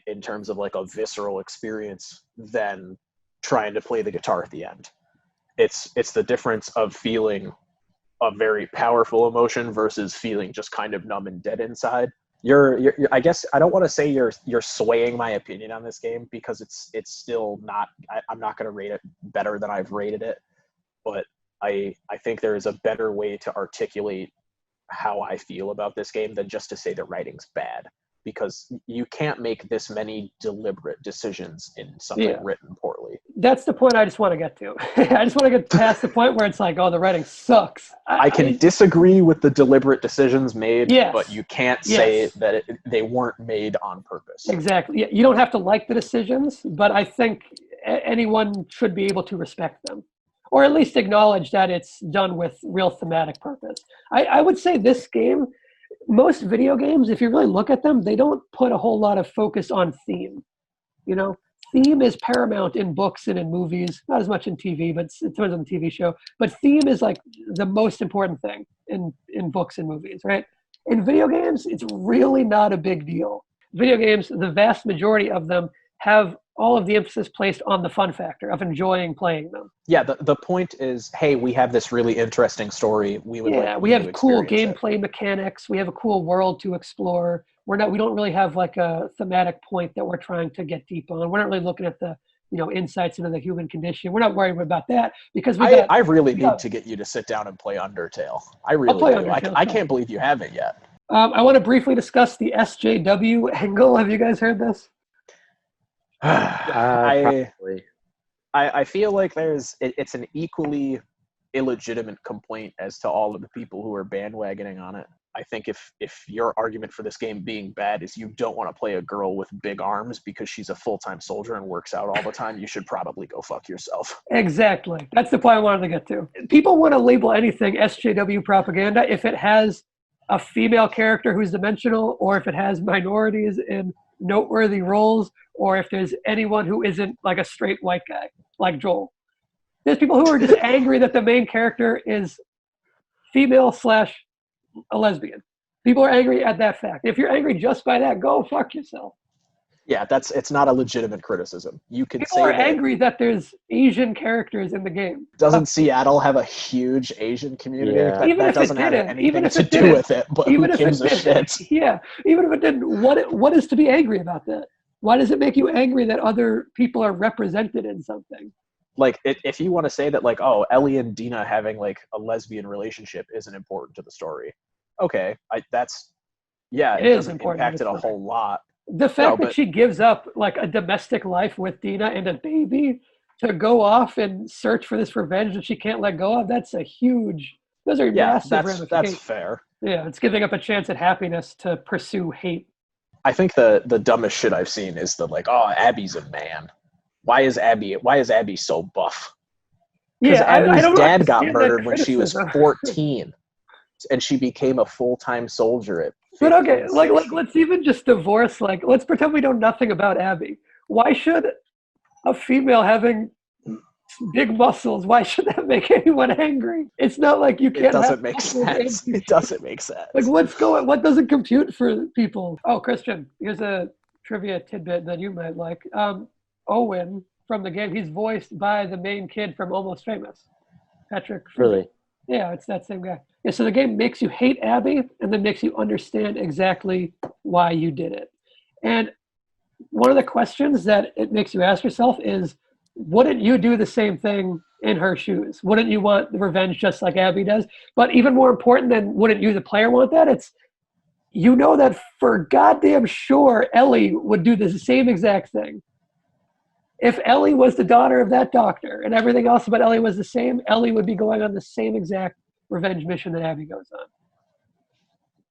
in terms of like a visceral experience than trying to play the guitar at the end. It's the difference of feeling a very powerful emotion versus feeling just kind of numb and dead inside. You're I guess I don't want to say you're swaying my opinion on this game, because it's still not, I'm not going to rate it better than I've rated it, but I think there is a better way to articulate how I feel about this game than just to say the writing's bad, because you can't make this many deliberate decisions in something written poorly. That's the point I just want to get to. I just want to get past the point where it's like, oh, the writing sucks. I can disagree with the deliberate decisions made, yes. but you can't say that they weren't made on purpose. Exactly. You don't have to like the decisions, but I think anyone should be able to respect them, or at least acknowledge that it's done with real thematic purpose. I would say this game, most video games, if you really look at them, they don't put a whole lot of focus on theme. You know, theme is paramount in books and in movies, not as much in TV, but it depends on the TV show. But theme is like the most important thing in books and movies, right? In video games, it's really not a big deal. Video games, the vast majority of them have all of the emphasis placed on the fun factor of enjoying playing them. Yeah, the point is, hey, we have this really interesting story. We have cool gameplay mechanics. We have a cool world to explore. We don't really have like a thematic point that we're trying to get deep on. We're not really looking at the insights into the human condition. We're not worried about that, because I really need to get you to sit down and play Undertale. I really do. I can't believe you haven't yet. I want to briefly discuss the SJW angle. Have you guys heard this? Probably. I feel like it's an equally illegitimate complaint as to all of the people who are bandwagoning on it. I think if your argument for this game being bad is you don't want to play a girl with big arms because she's a full-time soldier and works out all the time, you should probably go fuck yourself. Exactly. That's the point I wanted to get to. People want to label anything SJW propaganda if it has a female character who's dimensional, or if it has minorities in noteworthy roles, or if there's anyone who isn't like a straight white guy like Joel. There's people who are just angry that the main character is female / a lesbian. People are angry at that fact. If you're angry just by that, go fuck yourself. Yeah, it's not a legitimate criticism. You can people say are angry that there's Asian characters in the game. Doesn't Seattle have a huge Asian community? Yeah. That doesn't have anything to do with it, but who gives a shit? Yeah, even if it didn't, what is to be angry about that? Why does it make you angry that other people are represented in something? Like, if you want to say that, like, oh, Ellie and Dina having like a lesbian relationship isn't important to the story, okay, it doesn't impact it a whole lot. The fact that she gives up like a domestic life with Dina and a baby to go off and search for this revenge that she can't let go of, those are massive ramifications. That's fair. Yeah, it's giving up a chance at happiness to pursue hate. I think the dumbest shit I've seen is the like, oh, Abby's a man. Why is Abby so buff? Because Abby's dad got murdered when she was 14, and she became a full-time soldier at 15. But okay, like let's even just divorce, let's pretend we know nothing about Abby. Why should a female having big muscles, why should that make anyone angry? It's not like you can't. It doesn't make sense. It doesn't make sense. Like what doesn't compute for people? Oh, Christian, here's a trivia tidbit that you might like. Owen from the game. He's voiced by the main kid from Almost Famous, Patrick. Really? Yeah, it's that same guy. Yeah, so the game makes you hate Abby and then makes you understand exactly why you did it. And one of the questions that it makes you ask yourself is, wouldn't you do the same thing in her shoes? Wouldn't you want the revenge just like Abby does? But even more important than wouldn't you, the player, want that? It's, you know that for goddamn sure Ellie would do the same exact thing. If Ellie was the daughter of that doctor and everything else about Ellie was the same, Ellie would be going on the same exact revenge mission that Abby goes on.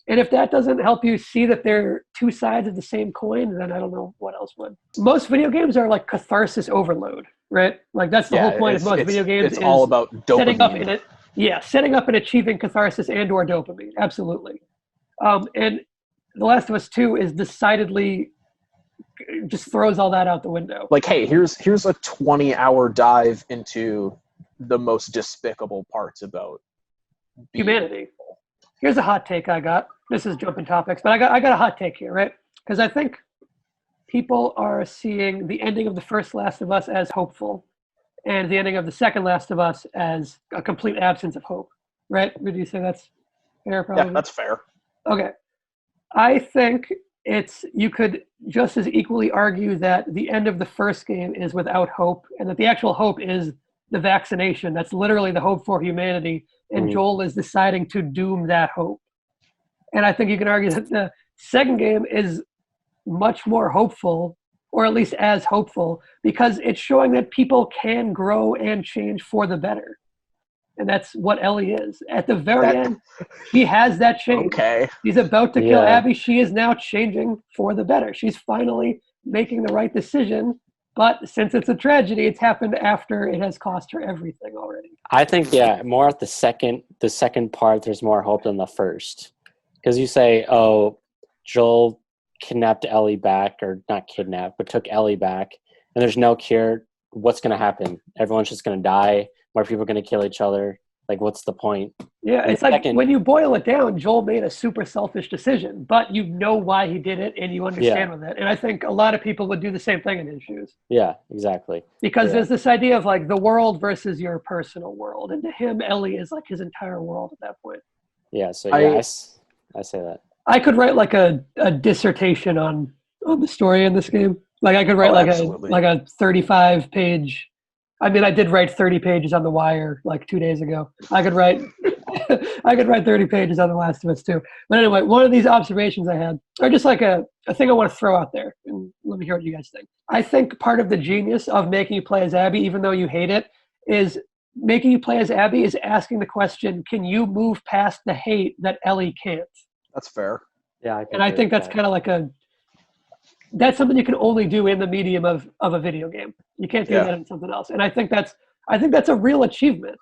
And if that doesn't help you see that they're two sides of the same coin, then I don't know what else would. Most video games are like catharsis overload, right? Like that's the whole point of most video games. It's all about dopamine. Setting up and achieving catharsis and or dopamine. Absolutely. And The Last of Us 2 is decidedly just throws all that out the window. Like, hey, here's a 20-hour dive into the most despicable parts about humanity. Here's a hot take I got. This is jumping topics, but I got a hot take here, right? Because I think people are seeing the ending of the first Last of Us as hopeful and the ending of the second Last of Us as a complete absence of hope, right? Would you say that's fair? Probably? Yeah, that's fair. Okay. I think you could just as equally argue that the end of the first game is without hope and that the actual hope is the vaccination. That's literally the hope for humanity. And Joel is deciding to doom that hope. And I think you can argue that the second game is much more hopeful, or at least as hopeful, because it's showing that people can grow and change for the better. And that's what Ellie is. At the very end, he has that change. Okay. He's about to kill Abby. She is now changing for the better. She's finally making the right decision. But since it's a tragedy, it's happened after it has cost her everything already. I think, more at the second part, there's more hope than the first. Because you say, oh, Joel kidnapped Ellie back, or not kidnapped, but took Ellie back, and there's no cure. What's going to happen? Everyone's just going to die. More people are going to kill each other. Like, what's the point? Yeah, it's like when you boil it down, Joel made a super selfish decision, but you know why he did it and you understand with it. And I think a lot of people would do the same thing in his shoes. Yeah, exactly. Because there's this idea of like the world versus your personal world. And to him, Ellie is like his entire world at that point. Yeah, so I say that. I could write like a dissertation on the story in this game. Like I could write like a 35-page. I mean, I did write 30 pages on The Wire like 2 days ago. I could write 30 pages on The Last of Us too. But anyway, one of these observations I had, or just like a thing I want to throw out there, and let me hear what you guys think. I think part of the genius of making you play as Abby, even though you hate it, is making you play as Abby is asking the question, can you move past the hate that Ellie can't? That's fair. Yeah, I think that's kind of like that's something you can only do in the medium of a video game. You can't do that in something else. And I think that's a real achievement.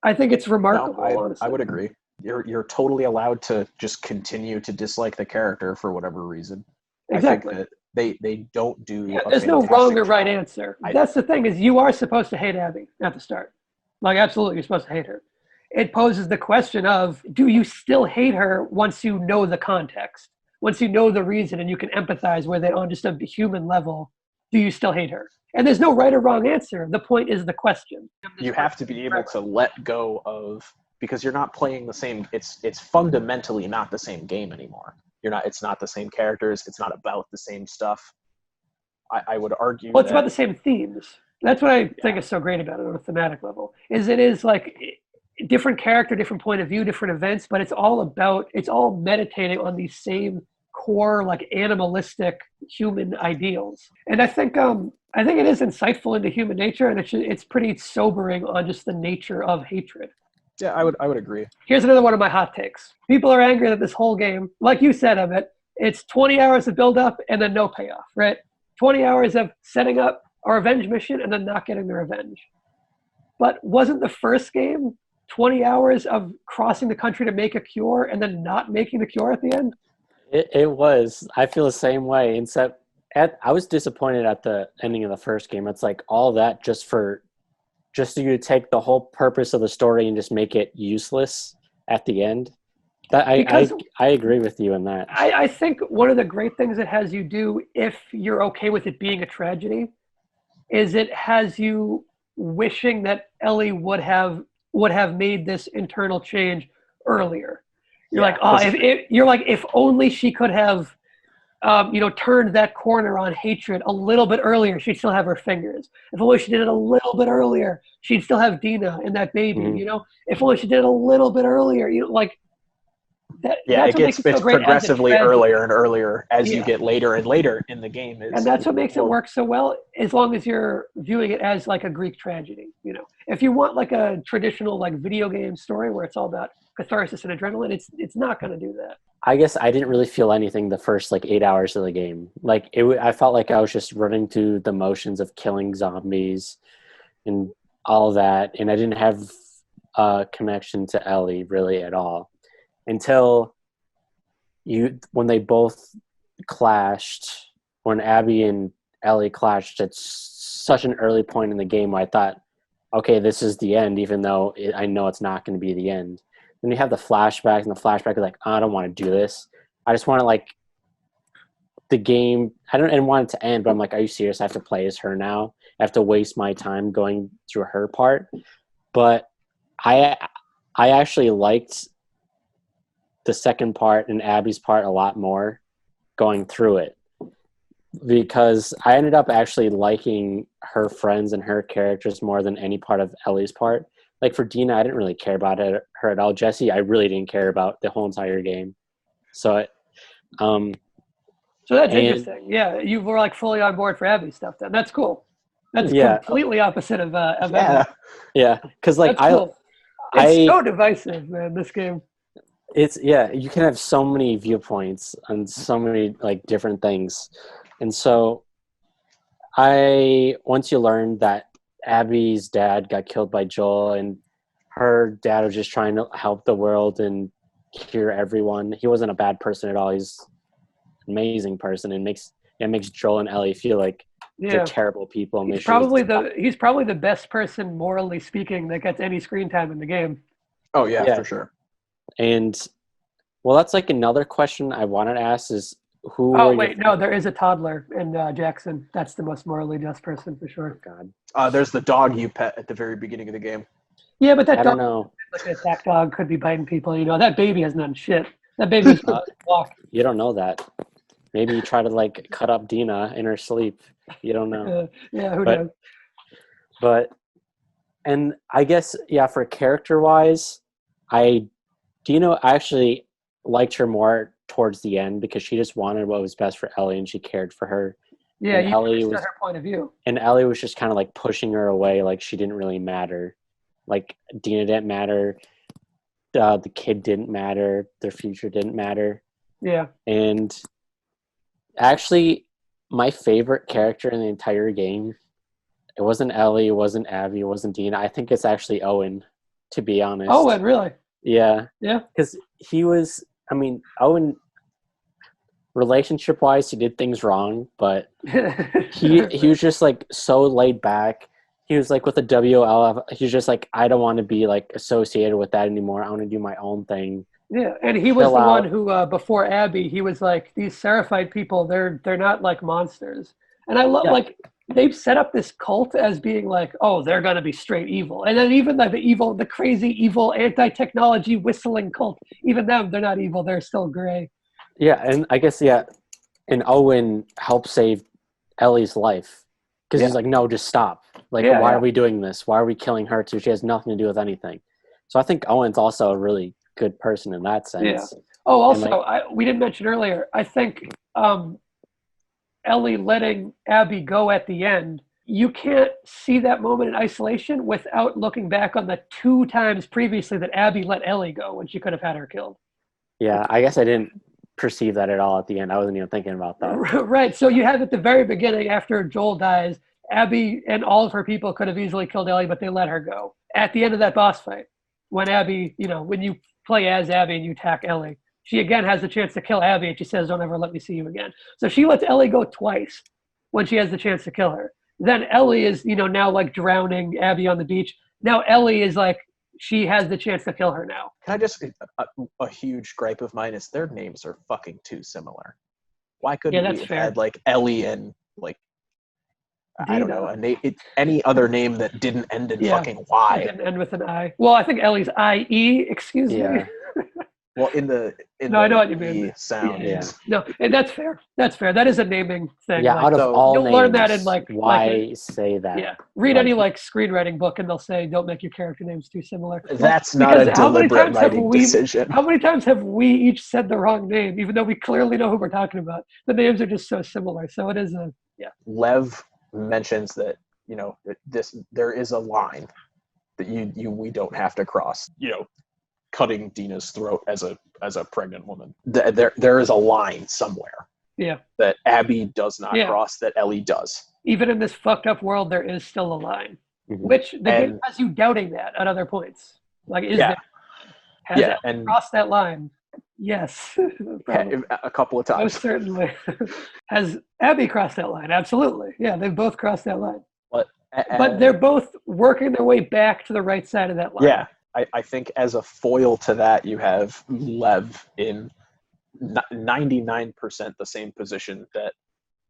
I think it's remarkable, honestly. I would agree. You're totally allowed to just continue to dislike the character for whatever reason. Exactly. I think that they don't do there's no wrong or right answer. That's the thing, is you are supposed to hate Abby at the start. Like, absolutely, you're supposed to hate her. It poses the question of, do you still hate her once you know the context? Once you know the reason and you can empathize with it on just a human level, do you still hate her? And there's no right or wrong answer. The point is the question. You have to be able to let go of, because you're not playing the same, it's fundamentally not the same game anymore. It's not the same characters, it's not about the same stuff. I would argue it's about the same themes. That's what I think is so great about it on a thematic level, is it is like different character, different point of view, different events, but it's all meditating on these same core, like animalistic human ideals. And I think it is insightful into human nature, and it's pretty sobering on just the nature of hatred. Yeah, I would agree. Here's another one of my hot takes. People are angry that this whole game, like you said, Emmett, it's 20 hours of build up and then no payoff, right? 20 hours of setting up a revenge mission and then not getting the revenge. But wasn't the first game 20 hours of crossing the country to make a cure and then not making the cure at the end? It was. I feel the same way. I was disappointed at the ending of the first game. It's like all that just for you to take the whole purpose of the story and just make it useless at the end. I agree with you in that. I think one of the great things it has you do, if you're okay with it being a tragedy, is it has you wishing that Ellie would have made this internal change earlier. You're Yeah, like, oh, if only she could have, turned that corner on hatred a little bit earlier, she'd still have her fingers. If only she did it a little bit earlier, she'd still have Dina and that baby. Mhm. If only she did it a little bit earlier, like that. Yeah, That's what makes it so it's great as a progressively tragedy. earlier and earlier as you Yeah. get later and later in the game. And that's what makes it work so well, as long as you're viewing it as like a Greek tragedy. If you want like a traditional like video game story where it's all about catharsis and adrenaline, it's not going to do that. I guess I didn't really feel anything the first like 8 hours of the game. Like I felt like I was just running through the motions of killing zombies and all that, and I didn't have a connection to Ellie really at all until when they both clashed, when Abby and Ellie clashed at such an early point in the game where I thought, okay, this is the end, even though I know it's not going to be the end. Then you have the flashback, and the flashback is like, I don't want to do this. I just want to like the game. I didn't want it to end, but I'm like, are you serious? I have to play as her now. I have to waste my time going through her part. But I actually liked the second part and Abby's part a lot more going through it, because I ended up actually liking her friends and her characters more than any part of Ellie's part. Like for Dina, I didn't really care about her at all. Jesse, I really didn't care about the whole entire game. So that's interesting. Yeah, you were like fully on board for Abby stuff then. That's cool. That's completely opposite of Emma. Yeah, because like That's cool. It's so divisive, man, this game. You can have so many viewpoints on so many like different things. And so once you learned that Abby's dad got killed by Joel and her dad was just trying to help the world and cure everyone. He wasn't a bad person at all. He's an amazing person, and makes Joel and Ellie feel like they're terrible people. And he's probably the best person, morally speaking, that gets any screen time in the game. Oh yeah, for sure. And well, that's like another question I wanted to ask is who. Oh wait, no, there is a toddler in Jackson. That's the most morally just person for sure. God. There's the dog you pet at the very beginning of the game. Yeah, but that I dog, don't know. like an attack dog, could be biting people. That baby has done shit. That baby was walk. You don't know that. Maybe you try to like cut up Dina in her sleep. You don't know. Who knows? But and I guess for character wise, Dina actually liked her more towards the end because she just wanted what was best for Ellie and she cared for her. Yeah, and you Ellie understood was her point of view. And Ellie was just kind of like pushing her away, like she didn't really matter. Like Dina didn't matter. The kid didn't matter. Their future didn't matter. Yeah. And actually, my favorite character in the entire game, it wasn't Ellie, it wasn't Abby, it wasn't Dina. I think it's actually Owen, to be honest. Owen, really? Yeah. Yeah. Because Owen, relationship-wise, he did things wrong, but he was just like so laid back. He was like with the WLF, he was just like, I don't want to be like associated with that anymore. I want to do my own thing. Yeah, and he was the one who, before Abby, he was like, these Seraphite people, they're not like monsters. And I love, like, they've set up this cult as being like, oh, they're going to be straight evil. And then even like the crazy evil anti-technology whistling cult, even them, they're not evil. They're still gray. Yeah, and I guess, and Owen helped save Ellie's life. Because he's like, no, just stop. Like, why are we doing this? Why are we killing her too? She has nothing to do with anything. So I think Owen's also a really good person in that sense. Yeah. Oh, also, we didn't mention earlier, I think Ellie letting Abby go at the end, you can't see that moment in isolation without looking back on the 2 times previously that Abby let Ellie go when she could have had her killed. Yeah, I guess I didn't perceive that at all at the end. I wasn't even thinking about that. Right. So you have at the very beginning, after Joel dies, Abby and all of her people could have easily killed Ellie, but they let her go. At the end of that boss fight, when Abby, when you play as Abby and you attack Ellie, she again has the chance to kill Abby and she says, don't ever let me see you again. So she lets Ellie go twice when she has the chance to kill her. Then Ellie is, now like drowning Abby on the beach. Now Ellie is like, she has the chance to kill her now. Can I just, a huge gripe of mine is their names are fucking too similar. Why couldn't we have had like Ellie and like, I don't know, any other name that didn't end in fucking It Y. didn't end with an I. Well, I think Ellie's IE. Excuse me. Yeah. Well, in the No, I know what you mean. sound. Yeah. No, and that's fair. That's fair. That is a naming thing. Yeah, like, out of so all you'll names, learn that in why say that? yeah. Read Like- any screenwriting book, and they'll say, "Don't make your character names too similar." That's not a Because how many deliberate times have writing we- decision. How many times have we each said the wrong name, even though we clearly know who we're talking about? The names are just so similar. So it is a Lev mentions that, you know, there is a line that we don't have to cross. You know, cutting Dina's throat as a pregnant woman. There is a line somewhere. Yeah. That Abby does not Yeah. cross, that Ellie does. Even in this fucked up world, there is still a line, Mhm. which the game And- has you doubting that at other points. Like, is Yeah. there? Has Yeah, it and crossed that line? Yes. Probably. a couple of times. Most certainly. Has Abby crossed that line? Absolutely. Yeah, they've both crossed that line. But they're both working their way back to the right side of that line. Yeah, I think as a foil to that, you have Lev in 99% the same position that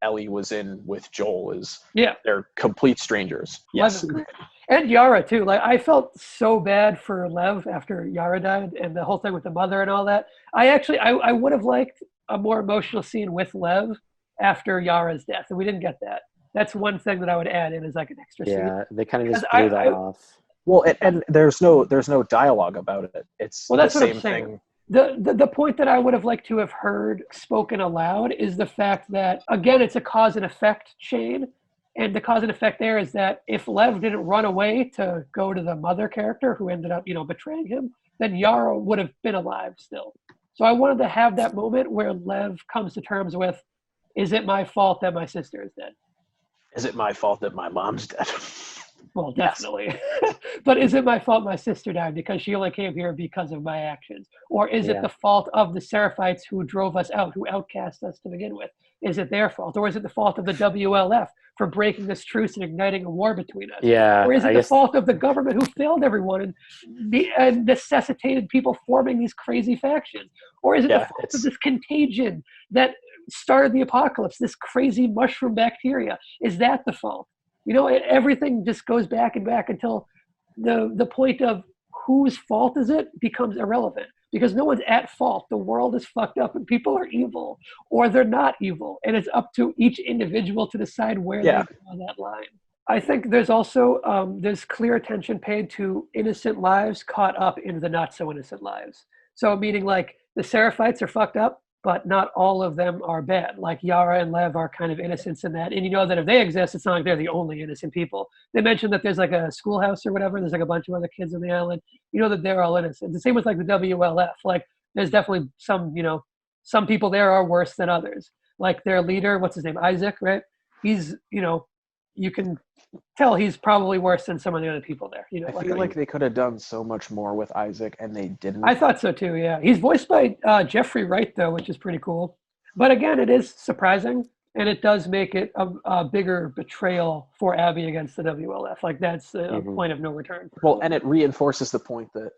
Ellie was in with Joel. Is they're complete strangers. Yes. And Yara too. Like, I felt so bad for Lev after Yara died and the whole thing with the mother and all that. I would have liked a more emotional scene with Lev after Yara's death, and we didn't get that. That's one thing that I would add in as like an extra scene. Yeah, they kind of just Because blew that off. Well, and there's no dialogue about it. It's Well, that's the what I'm same saying. thing. The point that I would have liked to have heard spoken aloud is the fact that, again, it's a cause and effect chain. And the cause and effect there is that if Lev didn't run away to go to the mother character who ended up, betraying him, then Yara would have been alive still. So I wanted to have that moment where Lev comes to terms with, is it my fault that my sister is dead? Is it my fault that my mom's dead? Well, definitely. But is it my fault my sister died because she only came here because of my actions? Or is it the fault of the Seraphites who drove us out, who outcast us to begin with? Is it their fault? Or is it the fault of the WLF for breaking this truce and igniting a war between us? Yeah. Or is it the fault of the government who failed everyone and necessitated people forming these crazy factions? Or is it the fault of this contagion that started the apocalypse, this crazy mushroom bacteria? Is that the fault? Everything just goes back and back until the point of whose fault is it becomes irrelevant, because no one's at fault. The world is fucked up and people are evil, or they're not evil. And it's up to each individual to decide where they draw that line. I think there's also there's clear attention paid to innocent lives caught up in the not so innocent lives. So meaning like the Seraphites are fucked up, but not all of them are bad. Like Yara and Lev are kind of innocents in that. And you know that if they exist, it's not like they're the only innocent people. They mentioned that there's like a schoolhouse or whatever. There's like a bunch of other kids on the island. You know that they're all innocent. The same with like the WLF. Like there's definitely some people there are worse than others. Like their leader, what's his name? Isaac, right? He's, you can tell he's probably worse than some of the other people there. I feel like they could have done so much more with Isaac, and they didn't. I thought so too. Yeah, he's voiced by Jeffrey Wright though, which is pretty cool. But again, it is surprising, and it does make it a bigger betrayal for Abby against the WLF. Like that's a point of no return. Well, and it reinforces the point that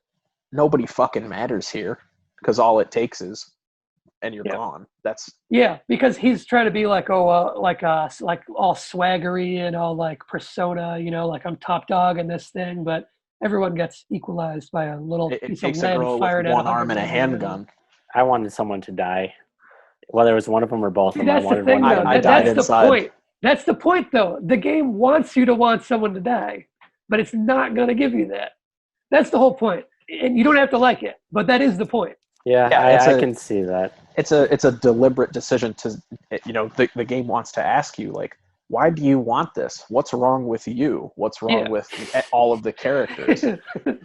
nobody fucking matters here, because all it takes is, and you're gone. That's because he's trying to be like all swaggery and all like persona, like I'm top dog in this thing, but everyone gets equalized by a little piece of lead fired at one arm and a handgun. I wanted someone to die, whether it was one of them or both of them. That's the thing, though. That's the point. That's the point, though. The game wants you to want someone to die, but it's not going to give you that. That's the whole point, and you don't have to like it, but that is the point. Yeah, I can see that. It's a deliberate decision to, the game wants to ask you, like, why do you want this? What's wrong with you? What's wrong with all of the characters?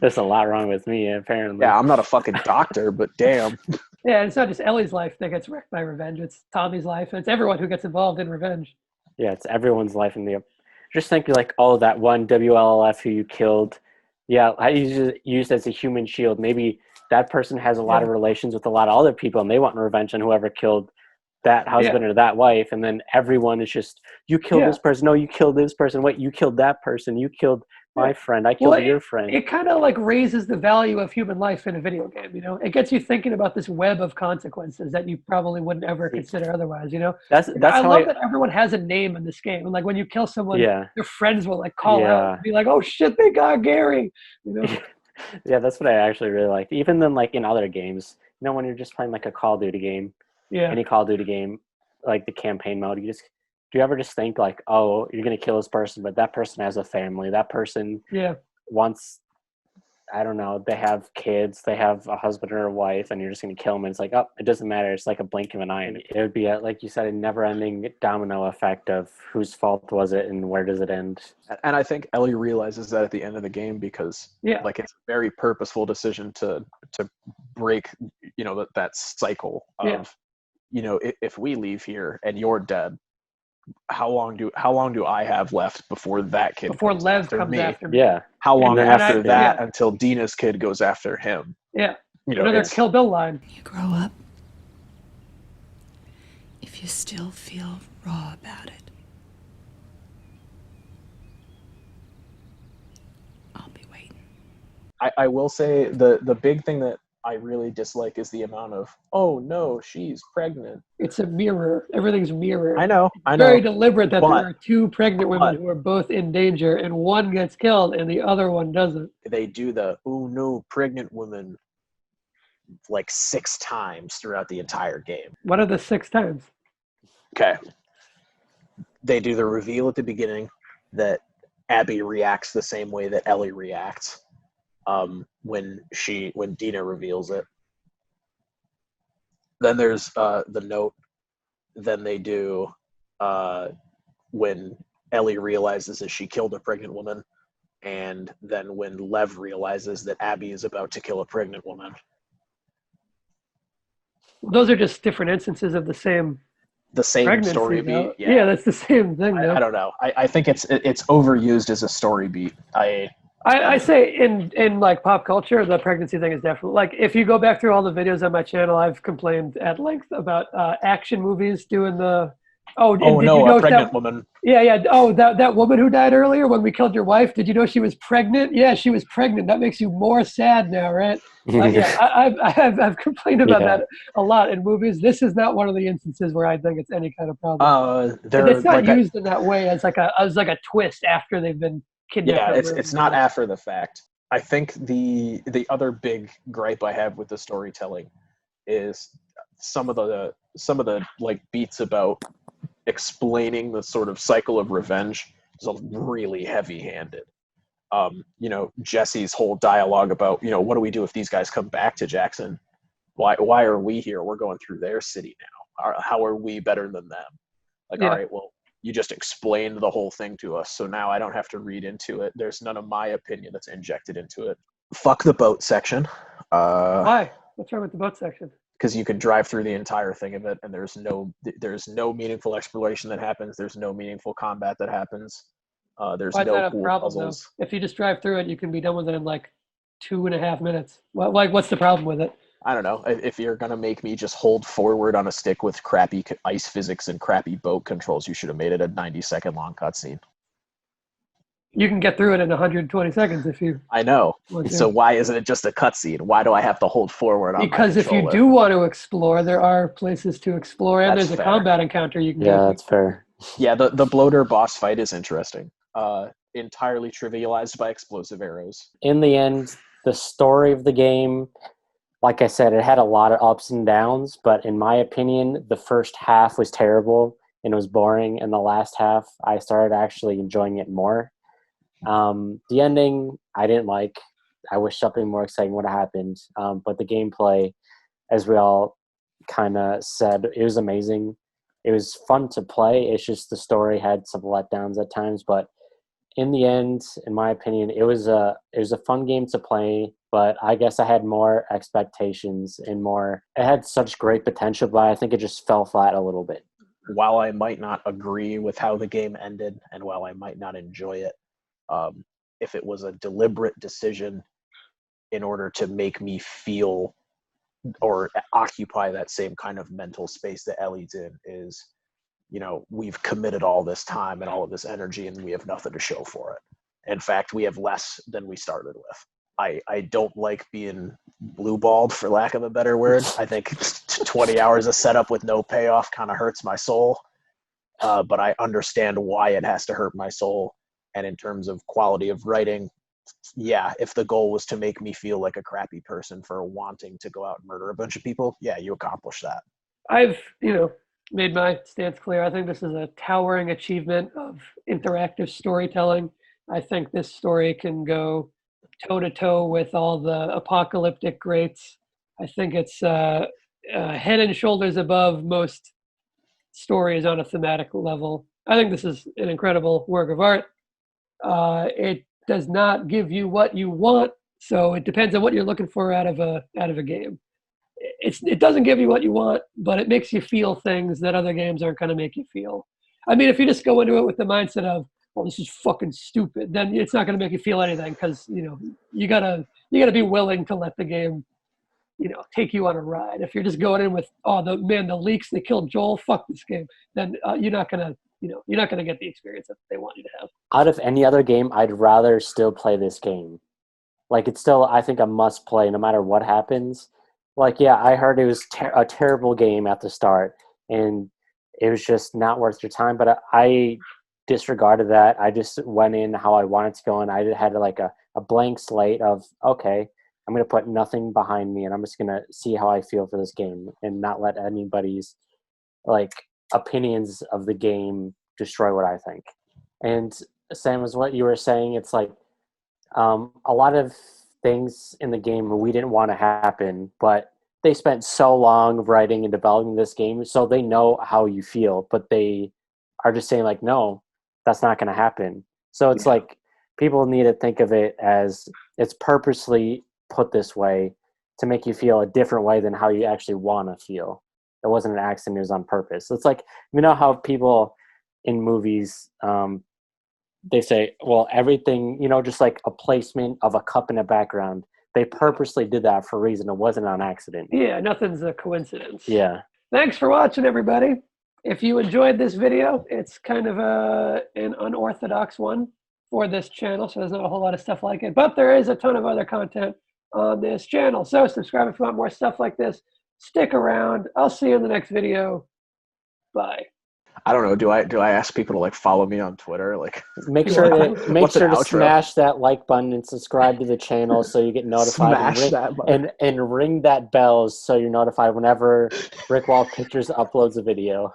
There's a lot wrong with me, apparently. Yeah, I'm not a fucking doctor, but damn. Yeah, it's not just Ellie's life that gets wrecked by revenge. It's Tommy's life. And it's everyone who gets involved in revenge. Yeah, it's everyone's life in the... Just think like, that one WLF who you killed. Yeah, I used as a human shield. Maybe that person has a lot of relations with a lot of other people, and they want revenge on whoever killed that husband or that wife. And then everyone is just, you killed this person. No, you killed this person. Wait, you killed that person. You killed my friend. I killed your friend. It kind of like raises the value of human life in a video game, you know? It gets you thinking about this web of consequences that you probably wouldn't ever consider otherwise, you know? That's I how love that everyone has a name in this game. And like when you kill someone, Yeah. your friends will like call out and be like, oh shit, they got Gary, you know? Yeah, that's what I actually really liked. Even then, like in other games, you know, when you're just playing like a Call of Duty game, any Call of Duty game, like the campaign mode, do you ever just think like, oh, you're gonna kill this person, but that person has a family, that person wants, I don't know, they have kids, they have a husband or a wife, and you're just gonna kill them, and it's like, oh, it doesn't matter, it's like a blink of an eye, and it would be like you said, a never-ending domino effect of whose fault was it and where does it end. And I think Ellie realizes that at the end of the game because like it's a very purposeful decision to break, you know, that cycle of, you know, if we leave here and you're dead, how long do I have left before that kid Lev comes after me? Yeah. How long after that until Dina's kid goes after him? Yeah. You know, another Kill Bill line. You grow up. If you still feel raw about it, I'll be waiting. I will say the big thing that I really dislike is the amount of, oh no, she's pregnant. It's a mirror. Everything's mirror. I know. Very deliberate that there are two pregnant women who are both in danger, and one gets killed and the other one doesn't. They do the, oh no, pregnant woman like 6 times throughout the entire game. What are the 6 times? Okay. They do the reveal at the beginning that Abby reacts the same way that Ellie reacts. When Dina reveals it. Then there's the note. Then they do when Ellie realizes that she killed a pregnant woman, and then when Lev realizes that Abby is about to kill a pregnant woman. Those are just different instances of the same story beat. Yeah, that's the same thing. I don't know. I think it's overused as a story beat. I say in like pop culture, the pregnancy thing is definitely, like, if you go back through all the videos on my channel, I've complained at length about action movies doing the a pregnant woman. Yeah. Oh, that woman who died earlier when we killed your wife. Did you know she was pregnant? Yeah, she was pregnant. That makes you more sad now, right? I've complained about that a lot in movies. This is not one of the instances where I think it's any kind of problem. It's not used in that way as like a twist after they've been kidnapped. Yeah, it's not after the fact. I think the other big gripe I have with the storytelling is some of the like beats about explaining the sort of cycle of revenge is really heavy-handed. You know, Jesse's whole dialogue about, you know, what do we do if these guys come back to Jackson? Why are we here? We're going through their city now. How are we better than them? Like, all right, well, you just explained the whole thing to us, so now I don't have to read into it. There's none of my opinion that's injected into it. Fuck the boat section. Why? What's wrong with the boat section? Because you could drive through the entire thing of it, and there's no meaningful exploration that happens. There's no meaningful combat that happens. There's no cool puzzles. Though? If you just drive through it, you can be done with it in like 2.5 minutes. What's the problem with it? I don't know. If you're going to make me just hold forward on a stick with crappy ice physics and crappy boat controls, you should have made it a 90-second long cutscene. You can get through it in 120 seconds if you... I know. So why isn't it just a cutscene? Why do I have to hold forward on Because if you do want to explore, there are places to explore, and there's a combat encounter you can get. Yeah, that's fair. Yeah, the bloater boss fight is interesting. Entirely trivialized by explosive arrows. In the end, the story of the game... Like I said, it had a lot of ups and downs, but in my opinion, the first half was terrible and it was boring, and the last half, I started actually enjoying it more. The ending, I didn't like. I wish something more exciting would have happened, but the gameplay, as we all kind of said, it was amazing. It was fun to play. It's just the story had some letdowns at times, but in the end, in my opinion, it was a fun game to play, but I guess I had more expectations and it had such great potential, but I think it just fell flat a little bit. While I might not agree with how the game ended, and while I might not enjoy it, if it was a deliberate decision in order to make me feel or occupy that same kind of mental space that Ellie's in, is, you know, we've committed all this time and all of this energy and we have nothing to show for it. In fact, we have less than we started with. I don't like being blue-balled, for lack of a better word. I think 20 hours of setup with no payoff kind of hurts my soul. But I understand why it has to hurt my soul. And in terms of quality of writing, yeah, if the goal was to make me feel like a crappy person for wanting to go out and murder a bunch of people, yeah, you accomplish that. I've, made my stance clear. I think this is a towering achievement of interactive storytelling. I think this story can go toe-to-toe with all the apocalyptic greats. I think it's head and shoulders above most stories on a thematic level. I think this is an incredible work of art. It does not give you what you want, so it depends on what you're looking for out of a game. It doesn't give you what you want, but it makes you feel things that other games aren't going to make you feel. I mean, if you just go into it with the mindset of, well, this is fucking stupid, then it's not going to make you feel anything, because you gotta be willing to let the game take you on a ride. If you're just going in with, oh, the leaks, they killed Joel, fuck this game, then you're not gonna get the experience that they want you to have. Out of any other game, I'd rather still play this game. Like, it's still, I think, a must play no matter what happens. Like, yeah, I heard it was a terrible game at the start, and it was just not worth your time. But I disregarded that. I just went in how I wanted to go in. I had like a blank slate of, okay, I'm going to put nothing behind me, and I'm just going to see how I feel for this game and not let anybody's like opinions of the game destroy what I think. And Sam, as what you were saying, it's like a lot of things in the game we didn't want to happen, but they spent so long writing and developing this game, so they know how you feel, but they are just saying like, no, that's not going to happen. So it's like people need to think of it as it's purposely put this way to make you feel a different way than how you actually want to feel. It wasn't an accident, it was on purpose. It's like, how people in movies, they say, well, everything, just like a placement of a cup in the background, they purposely did that for a reason. It wasn't on accident. Yeah, nothing's a coincidence. Yeah. Thanks for watching, everybody. If you enjoyed this video, it's kind of an unorthodox one for this channel, so there's not a whole lot of stuff like it, but there is a ton of other content on this channel. So subscribe if you want more stuff like this. Stick around. I'll see you in the next video. Bye. I don't know. Do I ask people to like follow me on Twitter? Like, make sure to outro? Smash that like button and subscribe to the channel so you get notified. And ring that bell so you're notified whenever Brickwall Pictures uploads a video.